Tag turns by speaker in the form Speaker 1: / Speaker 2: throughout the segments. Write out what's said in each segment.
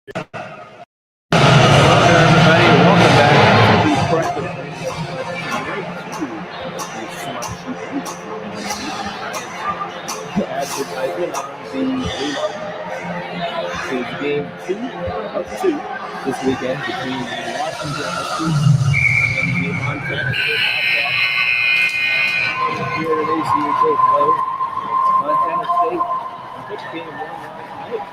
Speaker 1: Hello there, everybody. Welcome back to the Kraken advertisement on the blue line. Is game 2 of 2 this weekend between the Washington Huskies and the Montana State Bobcats. Here at ACU Cape Low, Montana State took game 1 last night.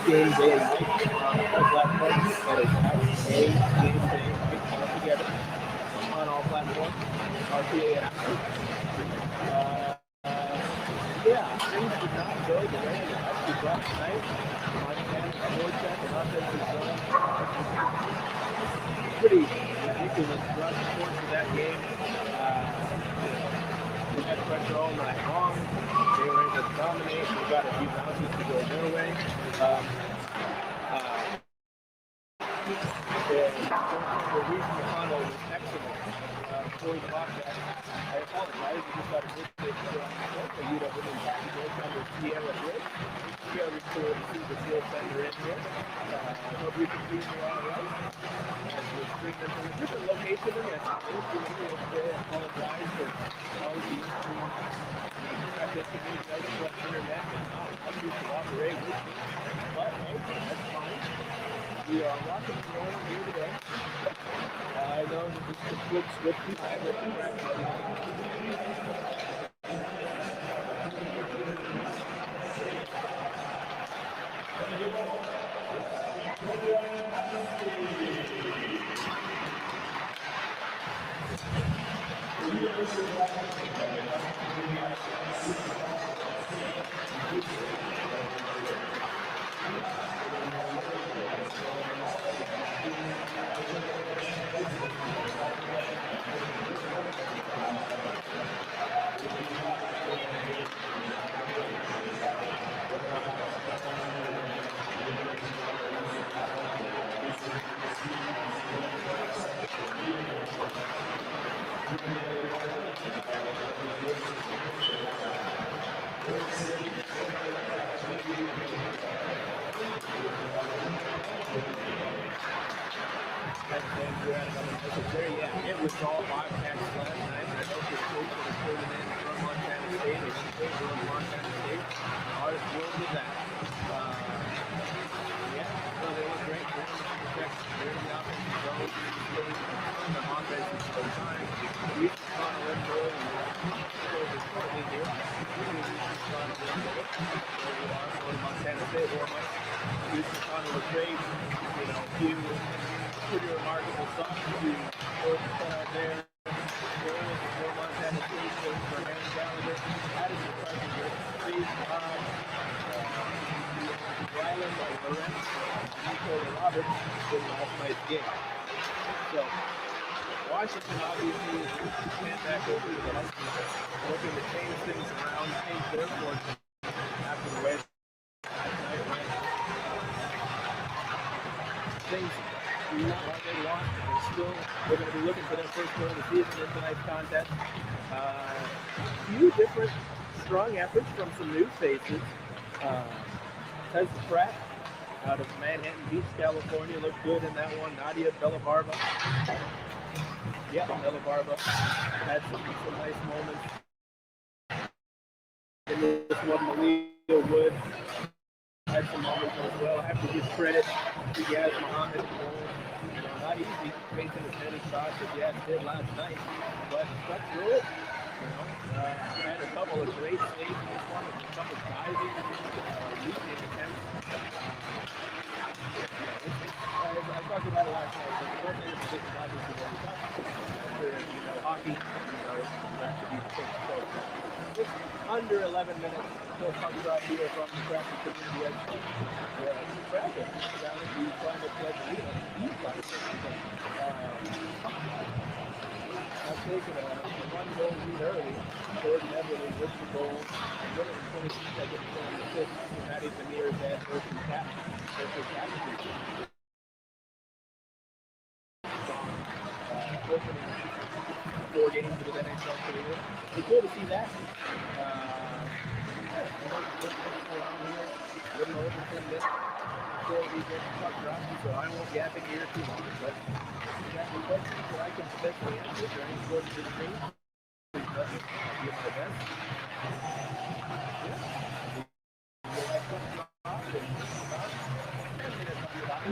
Speaker 1: Game day and night platforms that is out game day all together on all platforms. RPA and things did not go the way the Huskies last night. Montana forecheck and offensive zone. Pretty ridiculous throughout the course of that game. They had pressure all night long. They were able to dominate. We got a few bounces to go their way. The reason McConnell was excellent for the Bobcats. I apologize. We just got a good pitch from Utah women's hockey goaltender Sierra Briggs. Very cool to see the field center in here. I hope you can see me all right. As we're streaming from a different location in the apologize for all the internet and not helping to operate with me. But hey, that's fine. We are rocking and rolling here today. I know that this is a quick switch time with the It was all Bobcats last night. I know the coach was pulling in from Montana State or in favor of Montana State. Ours thrilled with that. So they were great. They're in the offensive zone. The offense is so time. We caught a red goal and we're shortly here. Montana State warm-up. Houston Connell was great. Few pretty remarkable stuff to put out there. For Montana State, for Brandon Gallagher, Addison Carpenter, Steve Ryland, Lorenz, Nicola Roberts in last night's game. So, Washington obviously is hand back over to the Huskies, looking to change things around, change their fortune after the way last night went. Things not what they want, and still they're going to be looking for their first goal of the season in tonight's contest. Few different strong efforts from some new faces. Tessa Pratt out of Manhattan Beach, California, looked good in that one. Nadia Bellabarba. Bellabarba had some nice moments. In this one, Malia Wood had some moments as well. I have to give credit to Yaz Muhammad. Not easy facing as many shots as Yaz did last night, but stuck through it. Had a couple of great saves in this one, a couple of diving, leaping attempts. I talked about it last night, but the one thing that's just obviously when we talk about hockey, that should be the thing. So, just under 11 minutes till comes out here from the Kraken Community Iceplex. Kraken down at the Climate Pledge Arena. I've taken a one goal lead early. Jordan Everly with the goal. Winning 22 seconds on the fifth. Maddie Veneer's head versus Captain. little over 10 minutes before we get truck dropped, so I won't gap in here too long. But if you have any questions that I can potentially answer, or any questions for me, please let me know. I'll do my best. Yeah. We'll have truck dropped in about 10 minutes. I'll be about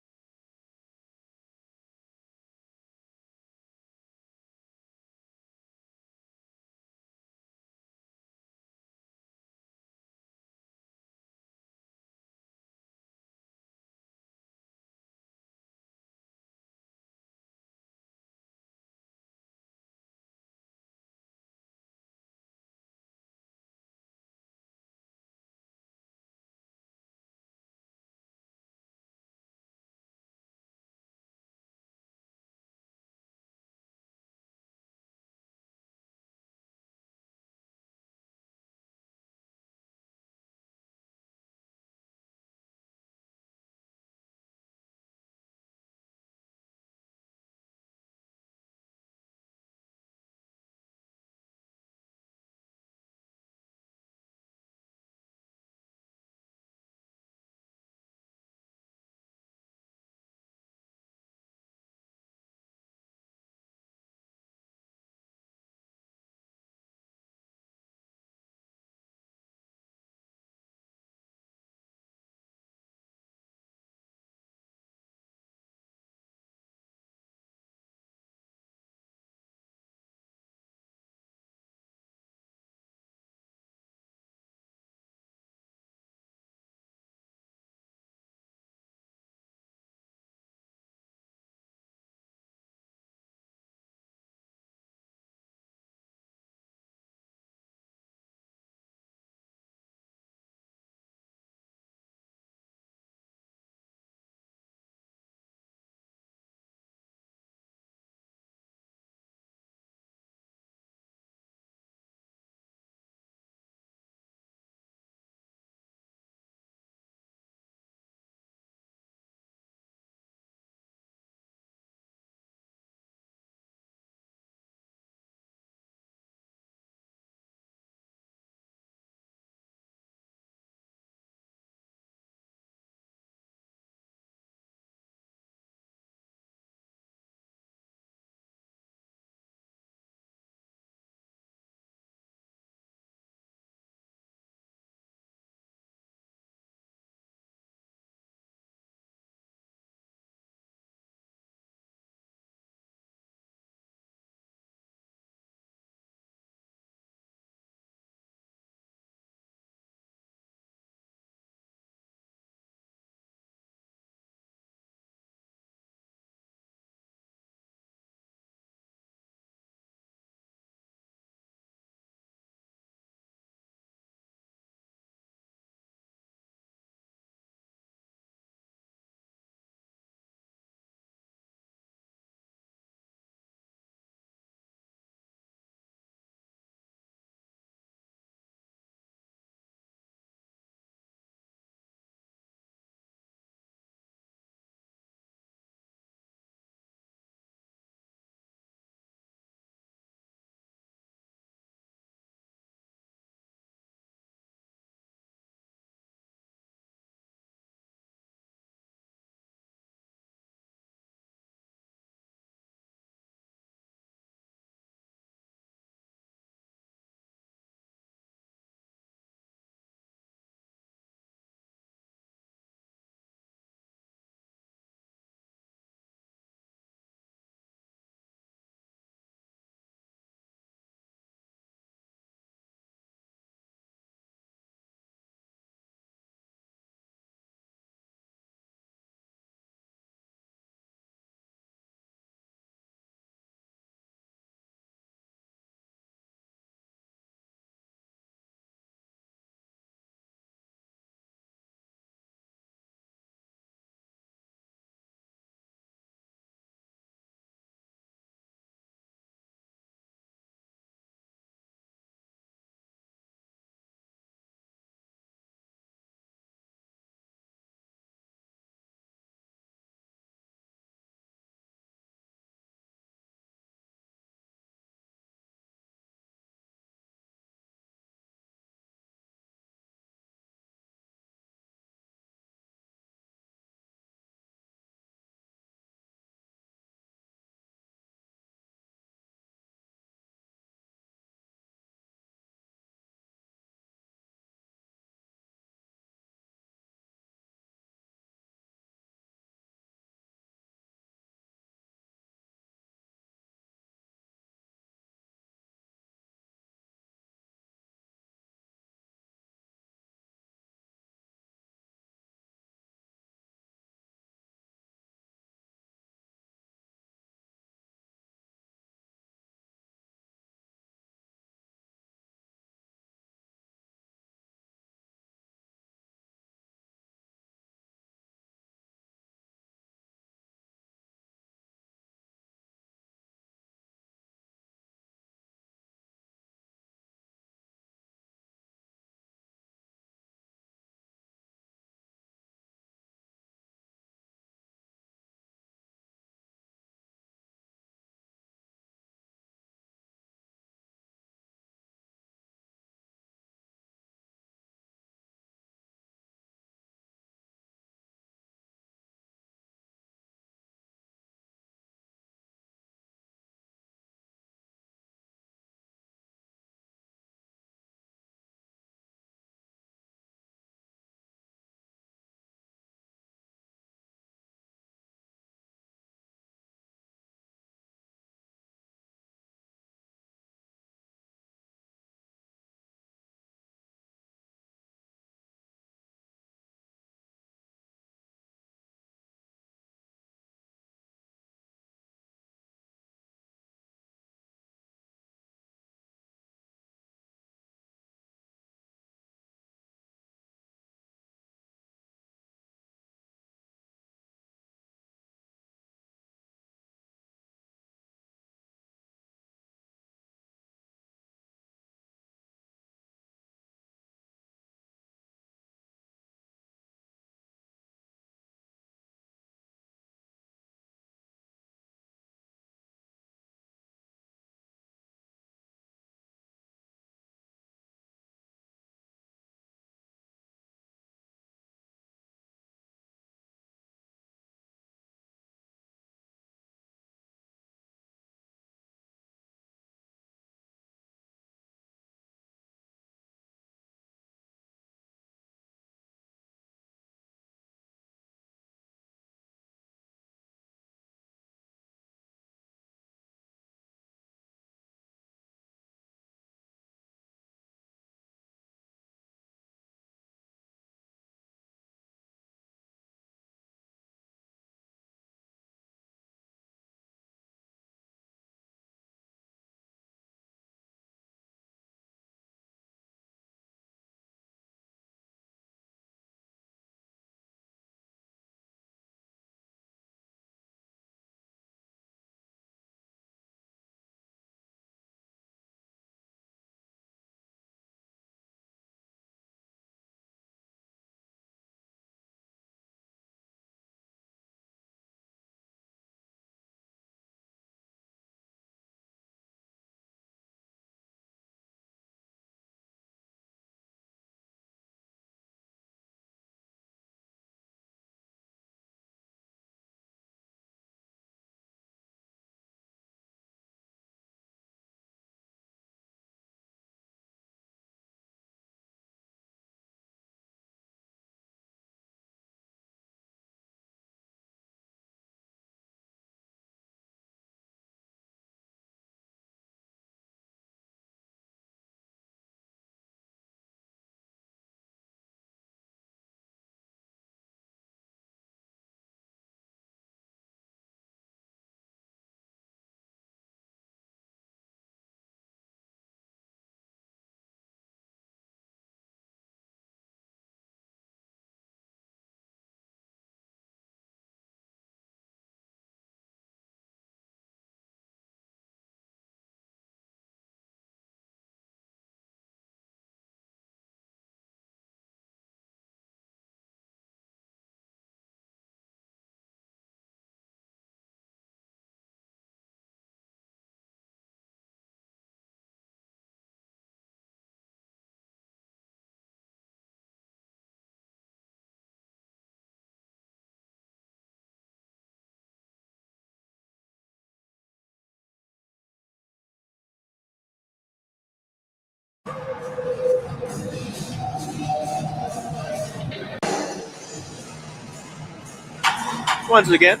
Speaker 1: Once again,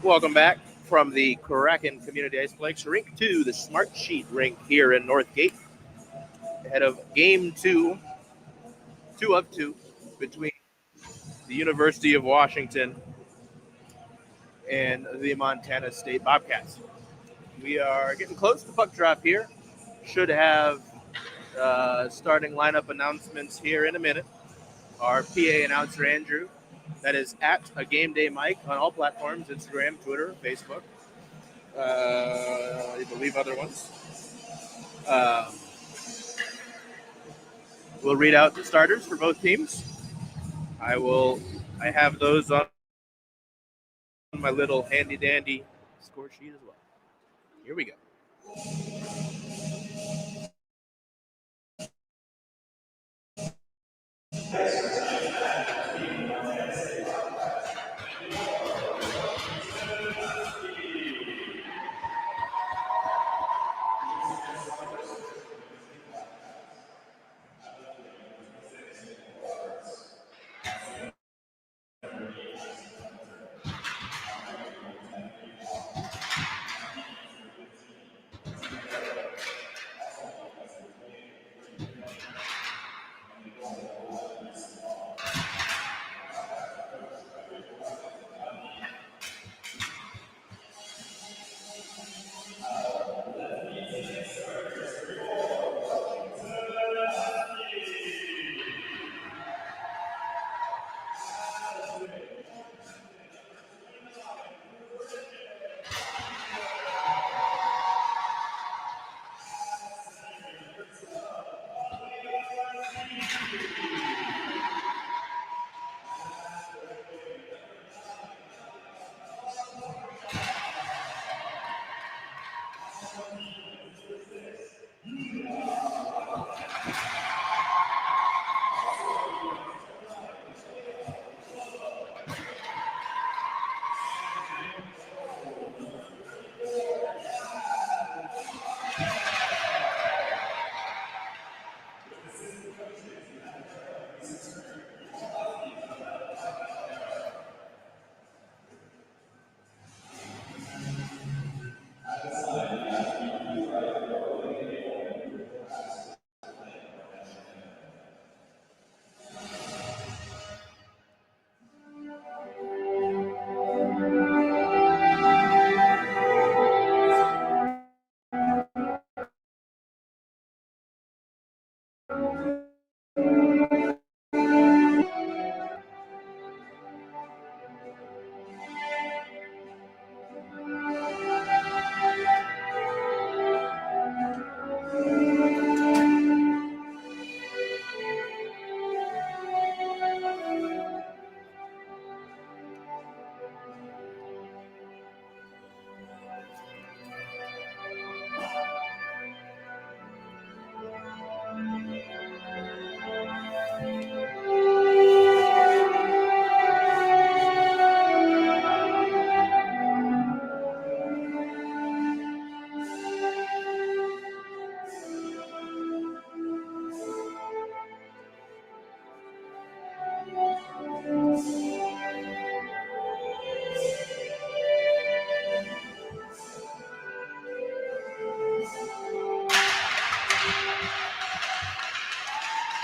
Speaker 1: welcome back from the Kraken Community Iceplex rink to the Smartsheet rink here in Northgate, ahead of game two of two, between the University of Washington and the Montana State Bobcats. We are getting close to puck drop here. Should have starting lineup announcements here in a minute. Our PA announcer, Andrew, that is at a game day mic on all platforms, Instagram, Twitter, Facebook, I believe other ones. We'll read out the starters for both teams. I have those on my little handy dandy score sheet as well. Here we go.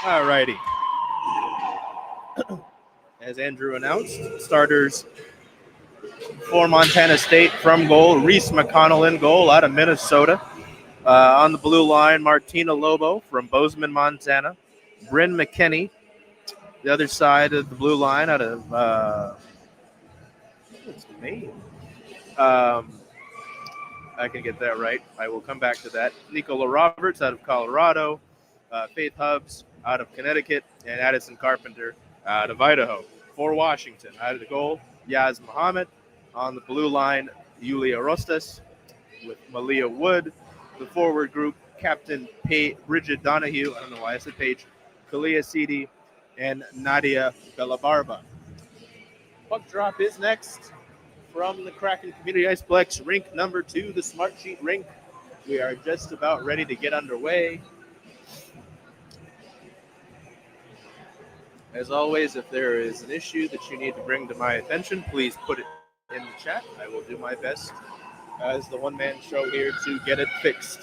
Speaker 1: All righty. As Andrew announced, starters for Montana State from goal, Reese McConnell in goal out of Minnesota. On the blue line, Martina Lobo from Bozeman, Montana. Bryn McKinney, the other side of the blue line out of what's the name? I can get that right. I will come back to that. Nicola Roberts out of Colorado. Faith Hubbs out of Connecticut. And Addison Carpenter out of Idaho. For Washington, out of the goal, Yaz Muhammad. On the blue line, Yulia Rostas with Malia Wood. The forward group, Captain Bridget Donahue. I don't know why I said Paige. Kalia Sidi and Nadia Bellabarba. Puck drop is next from the Kraken Community Iceplex, rink number 2, the Smartsheet rink. We are just about ready to get underway. As always, if there is an issue that you need to bring to my attention, please put it in the chat. I will do my best as the one-man show here to get it fixed.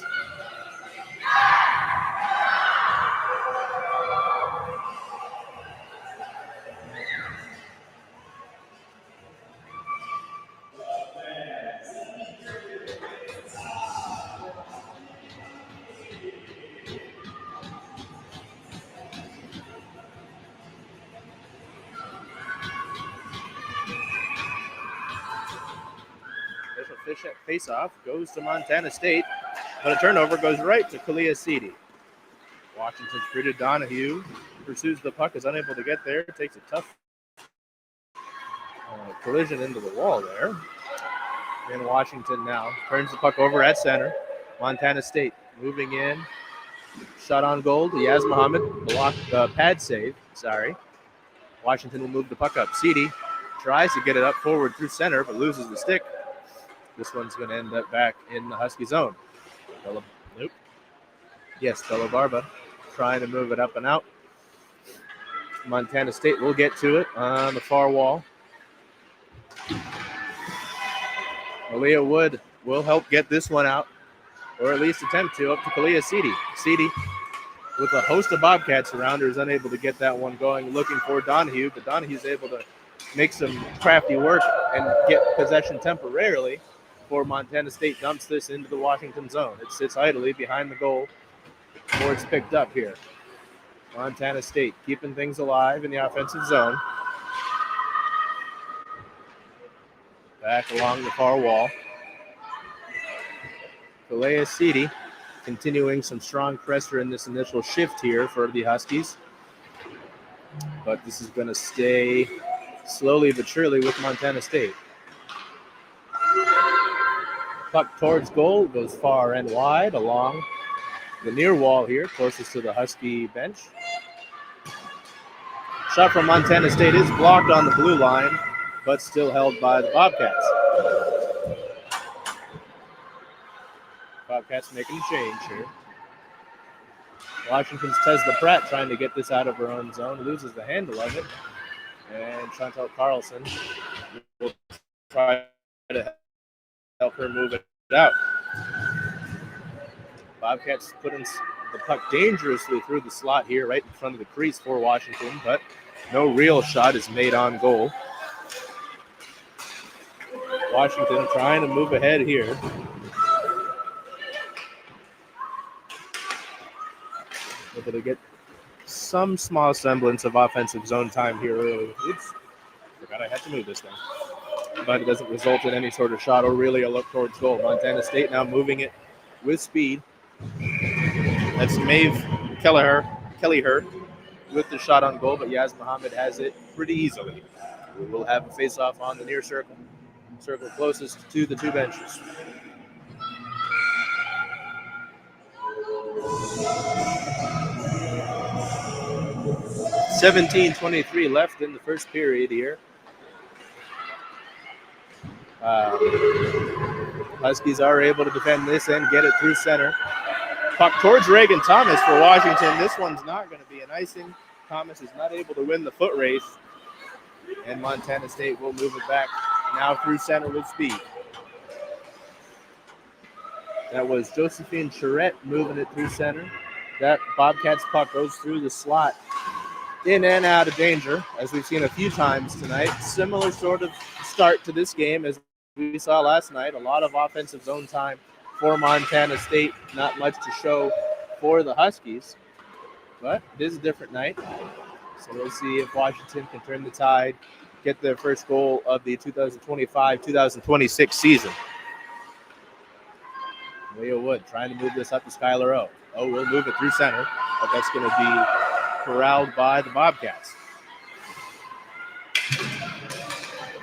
Speaker 1: Initial face-off goes to Montana State, but a turnover goes right to Kalia Seedy. Washington's Bridget Donahue pursues the puck, is unable to get there, takes a tough collision into the wall there. And Washington now turns the puck over at center. Montana State moving in. Shot on goal to Yaz Muhammad. Pad save, sorry. Washington will move the puck up. Seedy tries to get it up forward through center, but loses the stick. This one's going to end up back in the Husky zone. Bella Barba trying to move it up and out. Montana State will get to it on the far wall. Aaliyah Wood will help get this one out, or at least attempt to, up to Kalia Seedy. Seedy, with a host of Bobcats around her, is unable to get that one going, looking for Donahue, but Donahue's able to make some crafty work and get possession temporarily before Montana State dumps this into the Washington zone. It sits idly behind the goal before it's picked up here. Montana State keeping things alive in the offensive zone. Back along the far wall. Kalia Seedy continuing some strong pressure in this initial shift here for the Huskies. But this is going to stay slowly but surely with Montana State. Puck towards goal, goes far and wide along the near wall here, closest to the Husky bench. Shot from Montana State is blocked on the blue line, but still held by the Bobcats. Bobcats making a change here. Washington's Tesla Pratt trying to get this out of her own zone, loses the handle of it. And Chantal Carlson will try to help her move it out. Bobcats putting the puck dangerously through the slot here, right in front of the crease for Washington, but no real shot is made on goal. Washington trying to move ahead here. Able to get some small semblance of offensive zone time here early. Oops, forgot I had to move this thing. But it doesn't result in any sort of shot or really a look towards goal. Montana State now moving it with speed. That's Maeve Kellyher with the shot on goal, but Yaz Muhammad has it pretty easily. We will have a face-off on the near circle closest to the two benches. $17:23 left in the first period here. Huskies are able to defend this and get it through center. Puck towards Reagan Thomas for Washington. This one's not going to be an icing. Thomas is not able to win the foot race. And Montana State will move it back now through center with speed. That was Josephine Charette moving it through center. That Bobcats puck goes through the slot, in and out of danger, as we've seen a few times tonight. Similar sort of start to this game as we saw last night. A lot of offensive zone time for Montana State. Not much to show for the Huskies, but it is a different night. So we'll see if Washington can turn the tide, get their first goal of the 2025-2026 season. Leah Wood trying to move this up to Skylar O. O will move it through center, but that's going to be corralled by the Bobcats.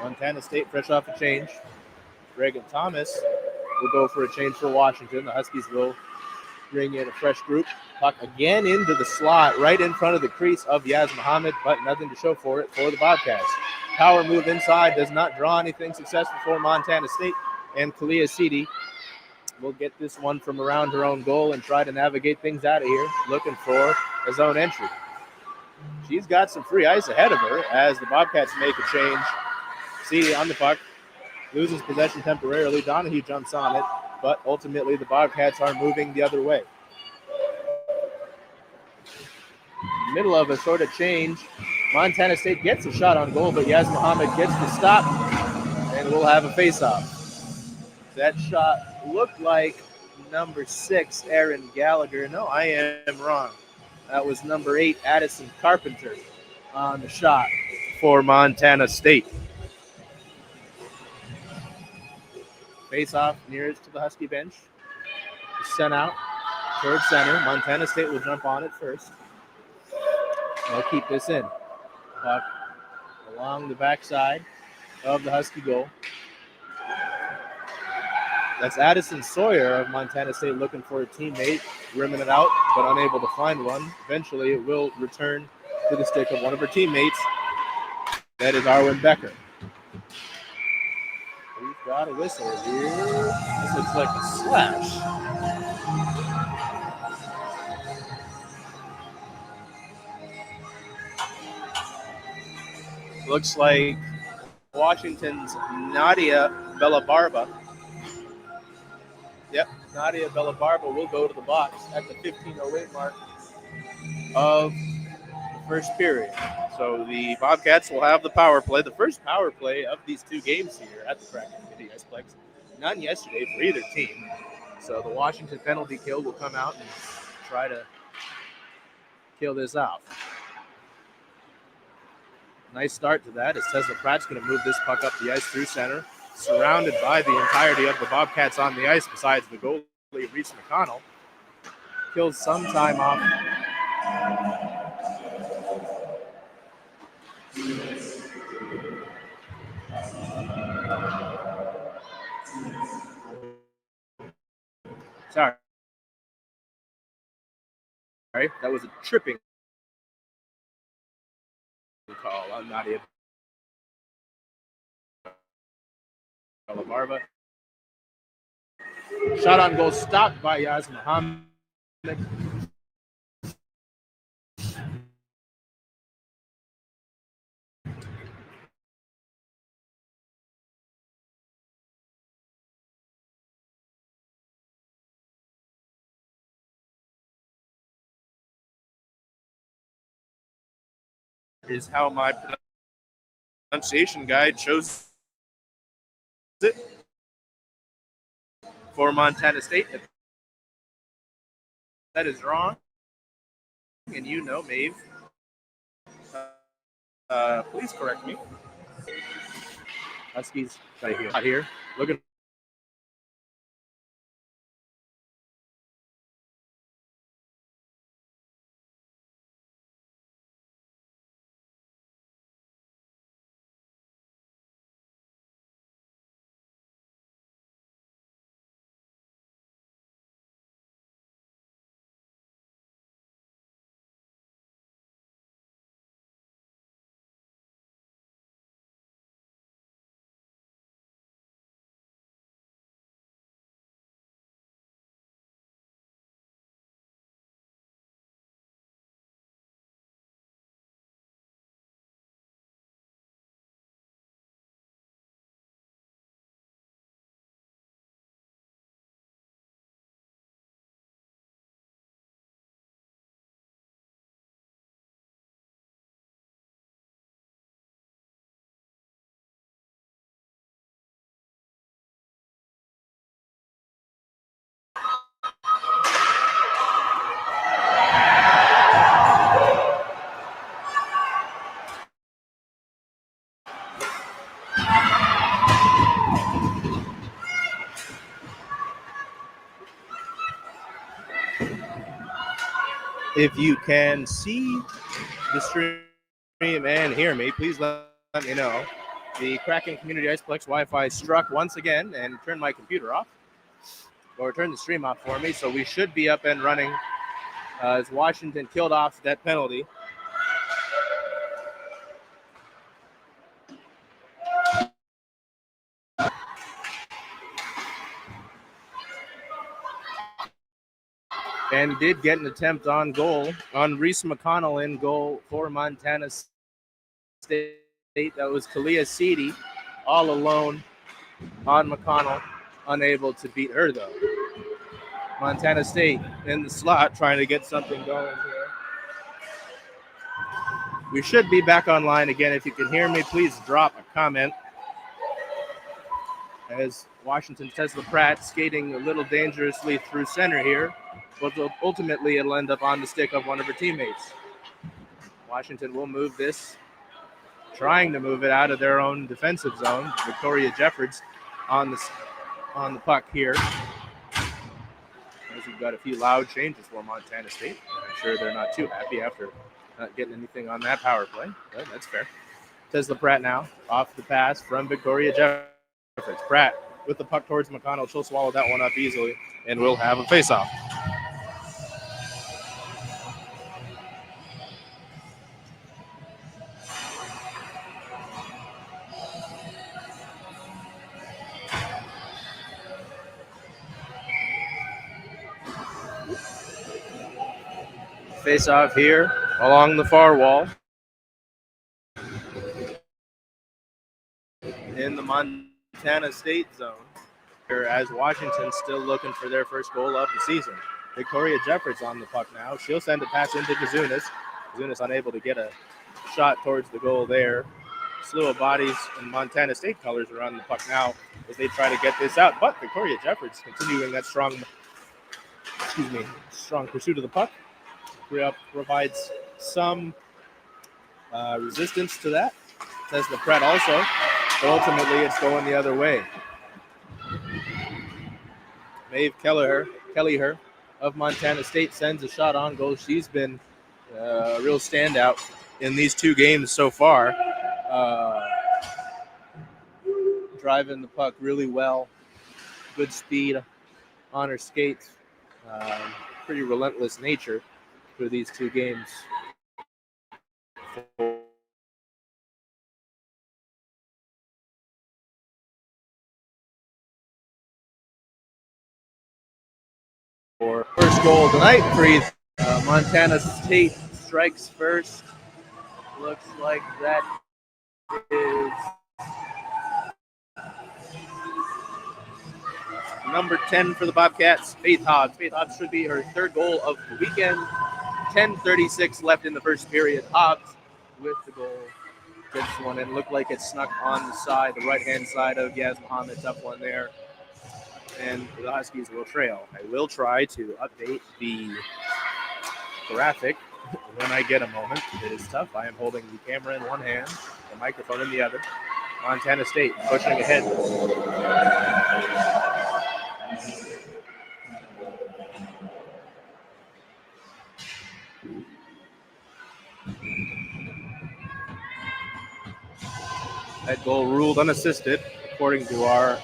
Speaker 1: Montana State fresh off a change. Reagan Thomas will go for a change for Washington. The Huskies will bring in a fresh group. Puck again into the slot right in front of the crease of Yaz Muhammad, but nothing to show for it for the Bobcats. Power move inside does not draw anything successful for Montana State, and Kalia Seedy will get this one from around her own goal and try to navigate things out of here, looking for a zone entry. She's got some free ice ahead of her as the Bobcats make a change. Seedy on the puck, loses possession temporarily. Donahue jumps on it, but ultimately the Bobcats are moving the other way. Middle of a sort of change. Montana State gets a shot on goal, but Yaz Muhammad gets the stop, and we'll have a face-off. That shot looked like number 6, Aaron Gallagher. No, I am wrong. That was number 8, Addison Carpenter on the shot for Montana State. Face-off nearest to the Husky bench. Sent out towards center. Montana State will jump on it first. They'll keep this in. Puck along the backside of the Husky goal. That's Addison Sawyer of Montana State looking for a teammate, rimming it out, but unable to find one. Eventually, it will return to the stick of one of her teammates. That is Arwen Becker. We've got a whistle here. This looks like a slash. Looks like Washington's Nadia Bellabarba. Yep, Nadia Bellabarba will go to the box at the 15:08 mark of the first period. So the Bobcats will have the power play, the first power play of these two games here at the Kraken Community Iceplex. None yesterday for either team. So the Washington penalty kill will come out and try to kill this off. Nice start to that as Tesla Pratt's going to move this puck up the ice through center, surrounded by the entirety of the Bobcats on the ice besides the goalie, Reese McConnell. Kills some time off. Sorry, that was a tripping call on Nadia Bellabarba. Shot on goal stopped by Yaz Muhammad. Is how my pronunciation guide shows it for Montana State. That is wrong, and you know, Maeve. Please correct me. Huskies out here looking. If you can see the stream and hear me, please let me know. The Kraken Community Iceplex Wi-Fi struck once again and turned my computer off, or turned the stream off for me, so we should be up and running as Washington killed off that penalty. And did get an attempt on goal on Reese McConnell in goal for Montana State. That was Kalia Seedy all alone
Speaker 2: on McConnell. Unable to beat her, though. Montana State in the slot trying to get something going here. We should be back online again. If you can hear me, please drop a comment. As Washington Tesla Pratt skating a little dangerously through center here, but ultimately it'll end up on the stick of one of her teammates. Washington will move this, trying to move it out of their own defensive zone. Victoria Jeffords on the puck here. As we've got a few loud changes for Montana State. I'm sure they're not too happy after not getting anything on that power play, but that's fair. Tesla Pratt now off the pass from Victoria Jeffords. Pratt with the puck towards McConnell. She'll swallow that one up easily, and we'll have a face-off. Face-off here along the far wall in the Montana State zone. As Washington's still looking for their first goal of the season. Victoria Jeffords on the puck now. She'll send a pass into Kazunas. Kazunas unable to get a shot towards the goal there. Slew of bodies in Montana State colors are on the puck now as they try to get this out. But Victoria Jeffords continuing that strong pursuit of the puck. Provides some resistance to that. Tesla Pratt also, but ultimately it's going the other way. Maeve Kellyher of Montana State sends a shot on goal. She's been a real standout in these two games so far. Driving the puck really well. Good speed on her skates. Pretty relentless nature for these two games. For first goal tonight for Montana State strikes first. Looks like that is number 10 for the Bobcats, Faith Hobbs. Faith Hobbs should be her third goal of the weekend. 10:36 left in the first period. Hobbs with the goal. Gets one and looked like it snuck on the side, the right-hand side of Yaz Muhammad. Tough one there. And the Huskies will trail. I will try to update the graphic when I get a moment. It is tough. I am holding the camera in one hand, the microphone in the other. Montana State pushing ahead. That goal ruled unassisted, according to our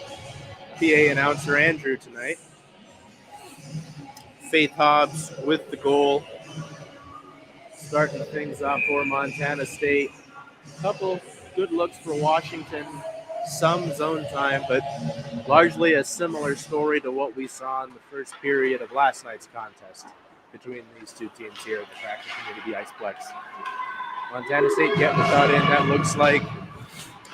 Speaker 2: PA announcer Andrew tonight. Faith Hobbs with the goal, starting things off for Montana State. Couple good looks for Washington, some zone time, but largely a similar story to what we saw in the first period of last night's contest between these two teams here at the Kraken Community Iceplex. Montana State getting the shot in. That looks like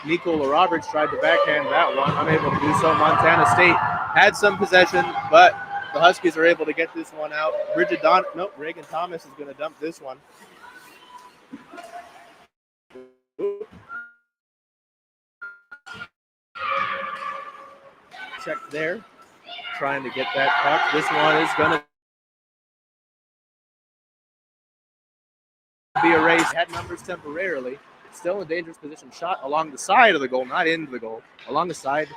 Speaker 2: Nicola Roberts tried to backhand that one, unable to do so. Montana State had some possession, but the Huskies are able to get this one out. Reagan Thomas is going to dump this one. Check there, trying to get that puck. This one is going to be erased. Had numbers temporarily. Still in dangerous position. Shot along the side of the goal, not into the goal. Along the side.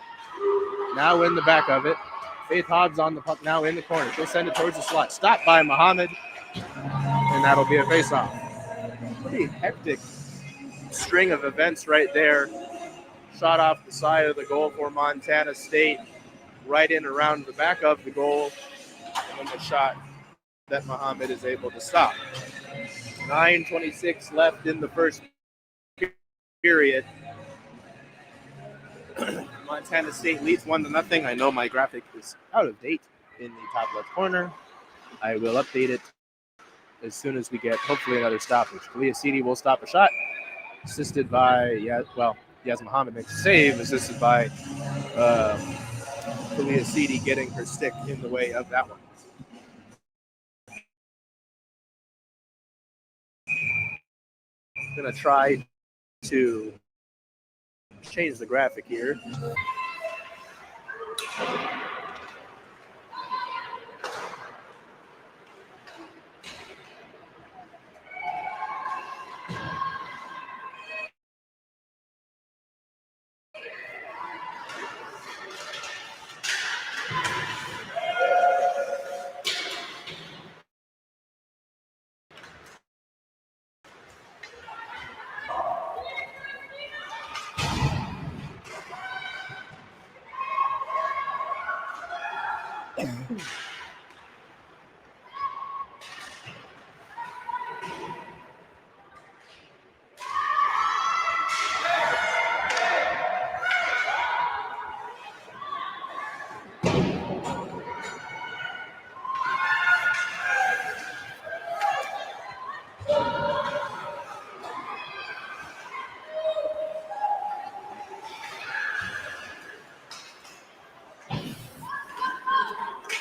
Speaker 2: Now in the back of it. Faith Hobbs on the puck now in the corner. She'll send it towards the slot. Stopped by Muhammad. And that'll be a face-off. Pretty hectic string of events right there. Shot off the side of the goal for Montana State. Right in around the back of the goal. And then the shot that Muhammad is able to stop. 9:26 left in the first period. Montana State leads 1-0. I know my graphic is out of date in the top left corner. I will update it as soon as we get hopefully another stoppage. Kalia Sidi will stop a shot, assisted by Yaz Muhammad makes a save, assisted by Kalia Seedy getting her stick in the way of that one. I'm going to try to change the graphic here.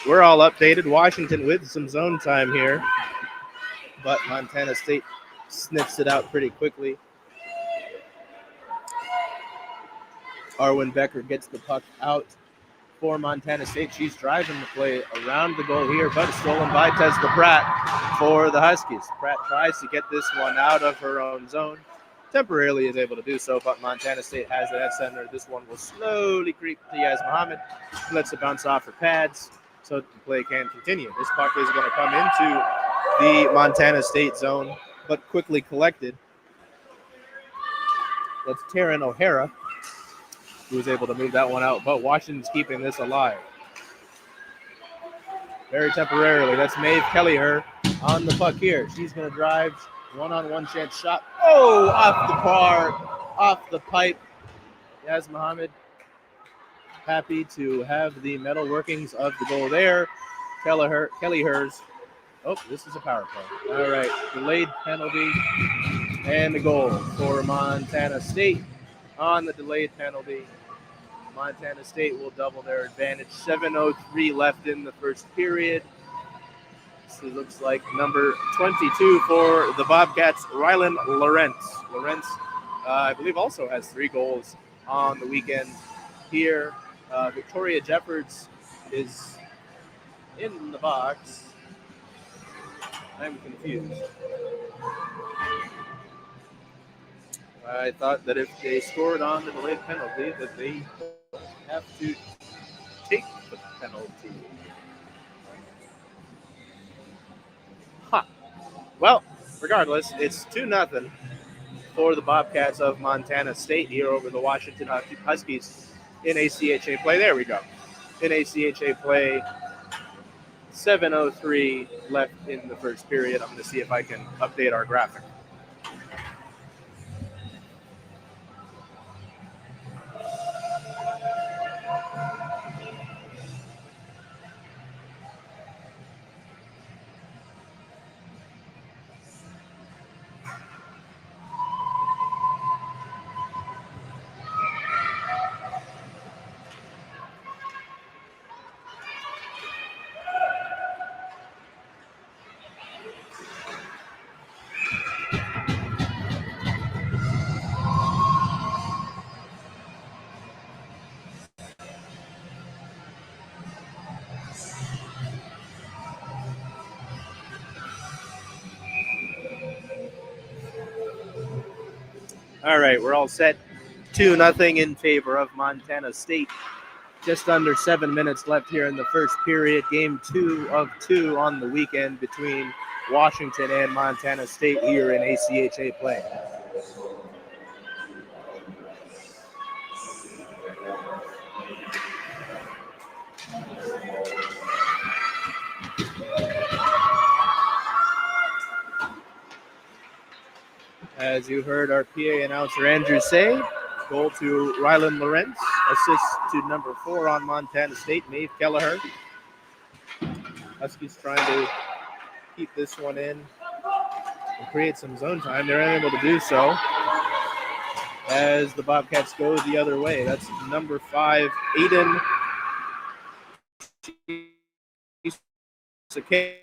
Speaker 2: We're all updated. Washington with some zone time here, but Montana State sniffs it out pretty quickly. Arwen Becker gets the puck out for Montana State. She's driving the play around the goal here, but stolen by Tesla Pratt for the Huskies. Pratt tries to get this one out of her own zone. Temporarily is able to do so, but Montana State has it at center. This one will slowly creep to Yaz Muhammad. Lets it bounce off her pads so the play can continue. This puck is going to come into the Montana State zone, but quickly collected. That's Taryn O'Hara, who was able to move that one out, but Washington's keeping this alive. Very temporarily. That's Maeve Kellyher on the puck here. She's going to drive. One-on-one chance shot. Oh, off the bar, off the pipe. Yaz Muhammad happy to have the metal workings of the goal there. Kellyher's. Oh, this is a power play. All right, delayed penalty and the goal for Montana State. On the delayed penalty, Montana State will double their advantage. 7:03 left in the first period. It looks like number 22 for the Bobcats, Rylan Lawrence. Lawrence, I believe, also has 3 goals on the weekend here. Victoria Jeffords is in the box. I'm confused. I thought that if they scored on the delayed penalty, that they have to take the penalty. Huh. Well, regardless, it's 2-0 for the Bobcats of Montana State here over the Washington Huskies in ACHA play. There we go. In ACHA play, 7:03 left in the first period. I'm going to see if I can update our graphic. All right, we're all set. 2-0 in favor of Montana State. Just under 7 minutes left here in the first period. Game 2 of 2 on the weekend between Washington and Montana State here in ACHA play. As you heard our PA announcer Andrew say, goal to Rylan Lawrence, assist to number 4 on Montana State, Maeve Kelleher. Huskies trying to keep this one in and create some zone time. They're unable to do so. as the Bobcats go the other way. That's number 5, Aiden Sakay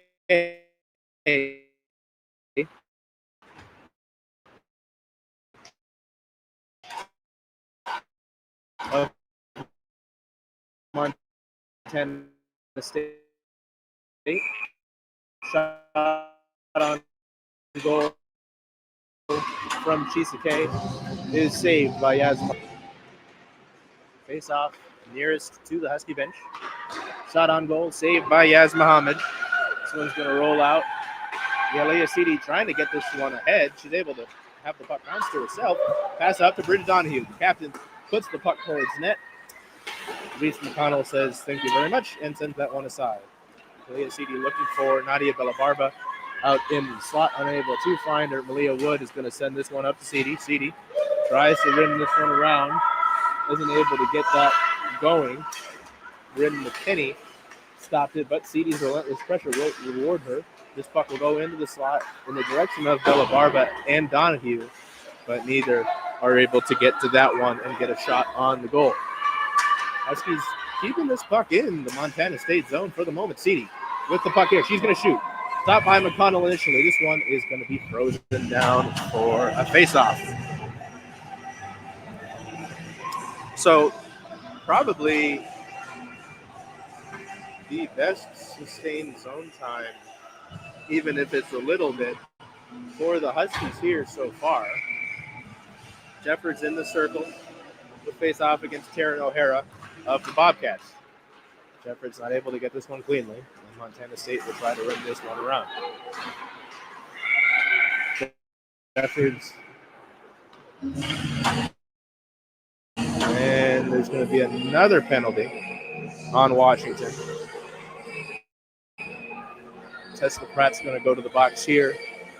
Speaker 2: of Montana State. Shot on goal from Chisake is saved by Yasma. Face off nearest to the Husky bench. Shot on goal, saved by Yaz Muhammad. This one's going to roll out. Yalia Sidi trying to get this one ahead. She's able to have the puck bounce to herself. Pass up to Bridget Donahue. The captain puts the puck towards net. Reese McConnell says thank you very much and sends that one aside. Yalia Sidi looking for Nadia Bellabarba out in the slot, unable to find her. Malia Wood is going to send this one up to Sidi. Sidi tries to rim this one around. Isn't able to get that going. Bryn McKinney stopped it, but Sidi's relentless pressure will reward her. This puck will go into the slot in the direction of Bellabarba and Donahue, but neither are able to get to that one and get a shot on the goal. Huskies keeping this puck in the Montana State zone for the moment. Sidi with the puck here. She's going to shoot. Stopped by McConnell initially. This one is going to be frozen down for a face-off. So probably the best sustained zone time, even if it's a little bit, for the Huskies here so far. Jeffords in the circle to face off against Taryn O'Hara of the Bobcats. Jeffords not able to get this one cleanly, and Montana State will try to rim this one around. Jeffords. And there's going to be another penalty on Washington. Tesla Pratt's going to go to the box here.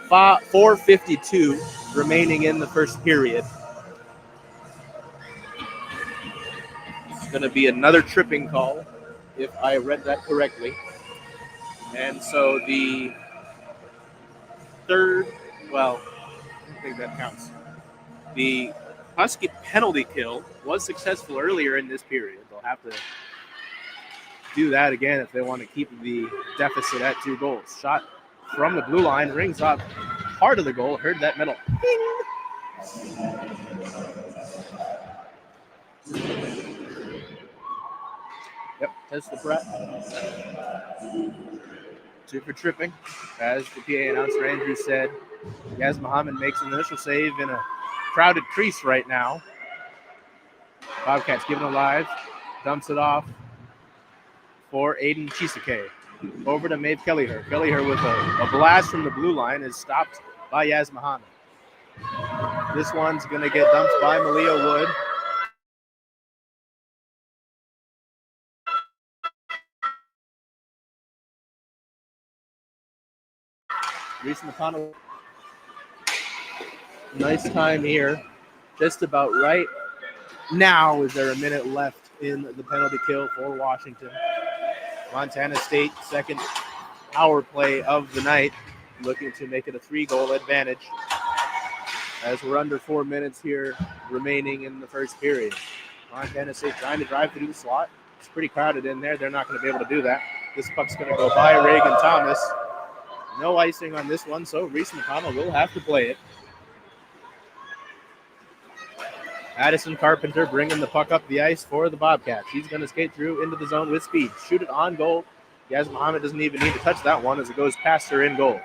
Speaker 2: 4:52 remaining in the first period. It's going to be another tripping call, if I read that correctly. And so the third, well, I don't think that counts. The Husky penalty kill was successful earlier in this period. They'll have to do that again if they want to keep the deficit at 2 goals. Shot from the blue line, rings up part of the goal. Heard that metal ping. Yep, that's the Brett. 2 for tripping. As the PA announcer Andrew said, Yaz Muhammad makes an initial save in a crowded crease right now. Bobcats giving it live, dumps it off for Aiden Chisake. Over to Maeve Kellyher. Kellyher with a blast from the blue line is stopped by Yaz Muhammad. This one's going to get dumped by Malia Wood. Reese McConnell. Nice time here. Just about right now is there a minute left in the penalty kill for Washington. Montana State, second power play of the night, looking to make it a 3-goal advantage as we're under 4 minutes here remaining in the first period. Montana State trying to drive through the slot. It's pretty crowded in there. They're not going to be able to do that. This puck's going to go by Reagan Thomas. No icing on this one, so Reese McConnell will have to play it. Addison Carpenter bringing the puck up the ice for the Bobcats. She's going to skate through into the zone with speed. Shoot it on goal. Yaz Muhammad doesn't even need to touch that one as it goes past her in goal.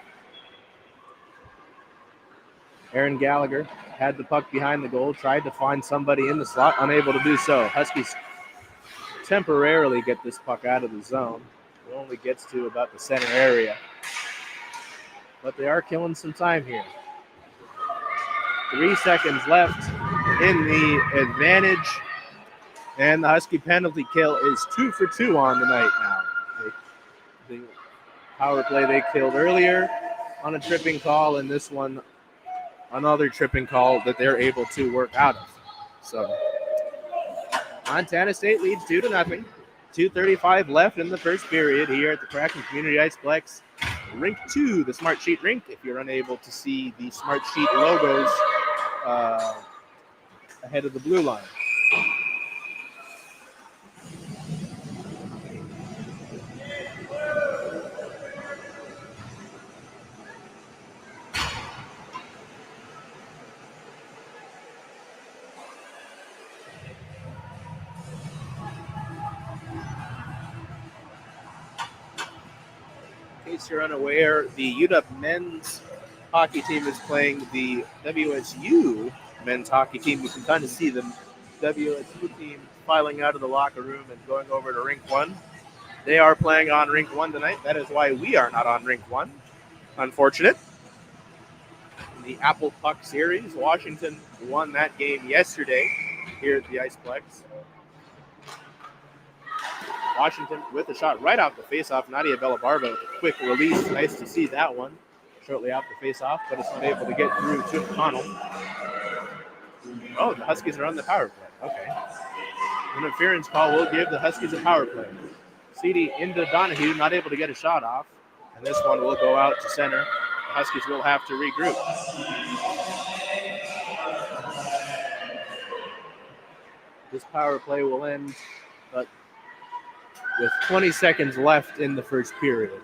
Speaker 2: Aaron Gallagher had the puck behind the goal, tried to find somebody in the slot, unable to do so. Huskies temporarily get this puck out of the zone. It only gets to about the center area. But they are killing some time here. 3 seconds left in the advantage. And the Husky penalty kill is 2 for 2 on the night now. The power play they killed earlier on a tripping call, and this one another tripping call that they're able to work out of. So Montana State leads 2-0. 2:35 left in the first period here at the Kraken Community Iceplex. Rink 2, the Smartsheet rink. If you're unable to see the Smartsheet logos ahead of the blue line. In case you're unaware, the UW men's hockey team is playing the WSU men's hockey team. You can kind of see the WSU team filing out of the locker room and going over to rink 1. They are playing on rink 1 tonight. That is why we are not on rink 1. Unfortunate. In the Apple Puck series, Washington won that game yesterday here at the Iceplex. Washington with a shot right off the faceoff. Nadia Bellabarba with a quick release. Nice to see that one shortly off the faceoff, but it's not able to get through to McConnell. Oh, the Huskies are on the power play. Okay. Interference call will give the Huskies a power play. CD into Donahue, not able to get a shot off. And this one will go out to center. The Huskies will have to regroup. This power play will end with 20 seconds left in the first period.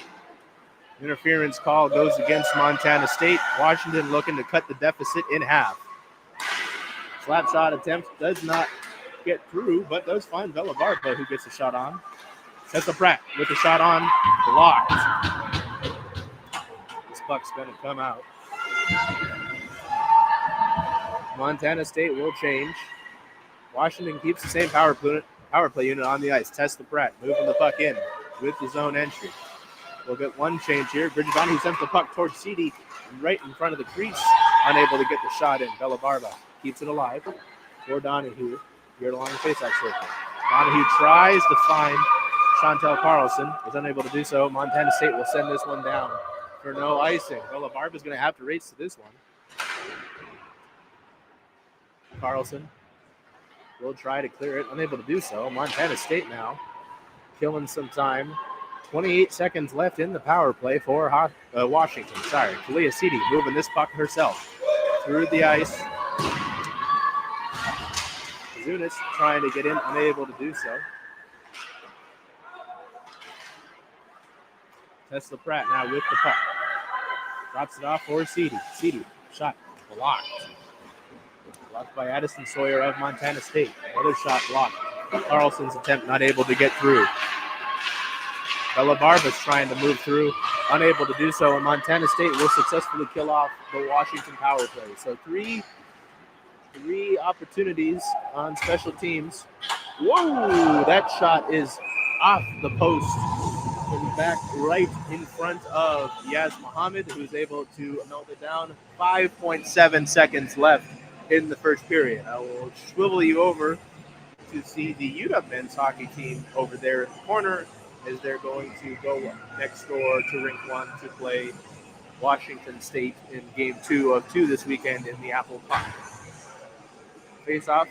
Speaker 2: Interference call goes against Montana State. Washington looking to cut the deficit in half. Slap shot attempt does not get through, but does find Bellabarba, who gets a shot on. Tessa Pratt with a shot on, blocked. This puck's going to come out. Montana State will change. Washington keeps the same power play unit on the ice. Tessa Pratt moving the puck in with the zone entry. We'll get one change here. Bridget Donahue sends the puck towards CD right in front of the crease. Unable to get the shot in. Bellabarba keeps it alive for Donahue here along the faceoff circle. Donahue tries to find Chantel Carlson. Is unable to do so. Montana State will send this one down for no icing. Bellabarba is going to have to race to this one. Carlson will try to clear it. Unable to do so. Montana State now killing some time. 28 seconds left in the power play for Washington. Sorry, Kalia Sidi moving this puck herself through the ice. Zunis trying to get in, unable to do so. Tessa Pratt now with the puck. Drops it off for Sidi. Sidi, shot blocked. Blocked by Addison Sawyer of Montana State. Another shot blocked. Carlson's attempt not able to get through. Bellabarba's trying to move through, unable to do so, and Montana State will successfully kill off the Washington power play. So three opportunities on special teams. Whoa, that shot is off the post and back right in front of Yaz Muhammad, who's able to melt it down. 5.7 seconds left in the first period. I will swivel you over to see the UW men's hockey team over there in the corner, as they're going to go next door to rink 1 to play Washington State in game 2 of 2 this weekend in the Apple Puck. Face-off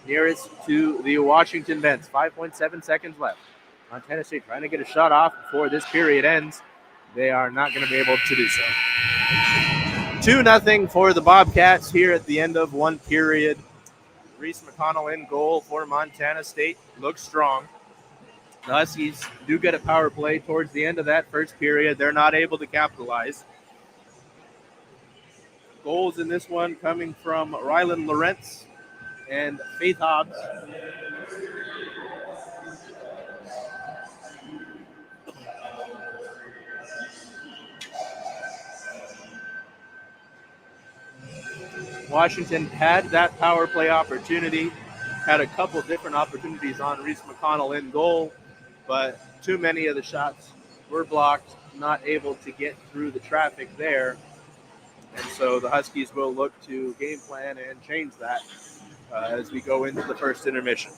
Speaker 2: nearest to the Washington bench. 5.7 seconds left. Montana State trying to get a shot off before this period ends. They are not going to be able to do so. 2-0 for the Bobcats here at the end of one period. Reese McConnell in goal for Montana State. Looks strong. The Huskies do get a power play towards the end of that first period. They're not able to capitalize. Goals in this one coming from Rylan Lorentz and Faith Hobbs. Washington had that power play opportunity, had a couple different opportunities on Reese McConnell in goal, but too many of the shots were blocked, not able to get through the traffic there. And so the Huskies will look to game plan and change that as we go into the first intermission.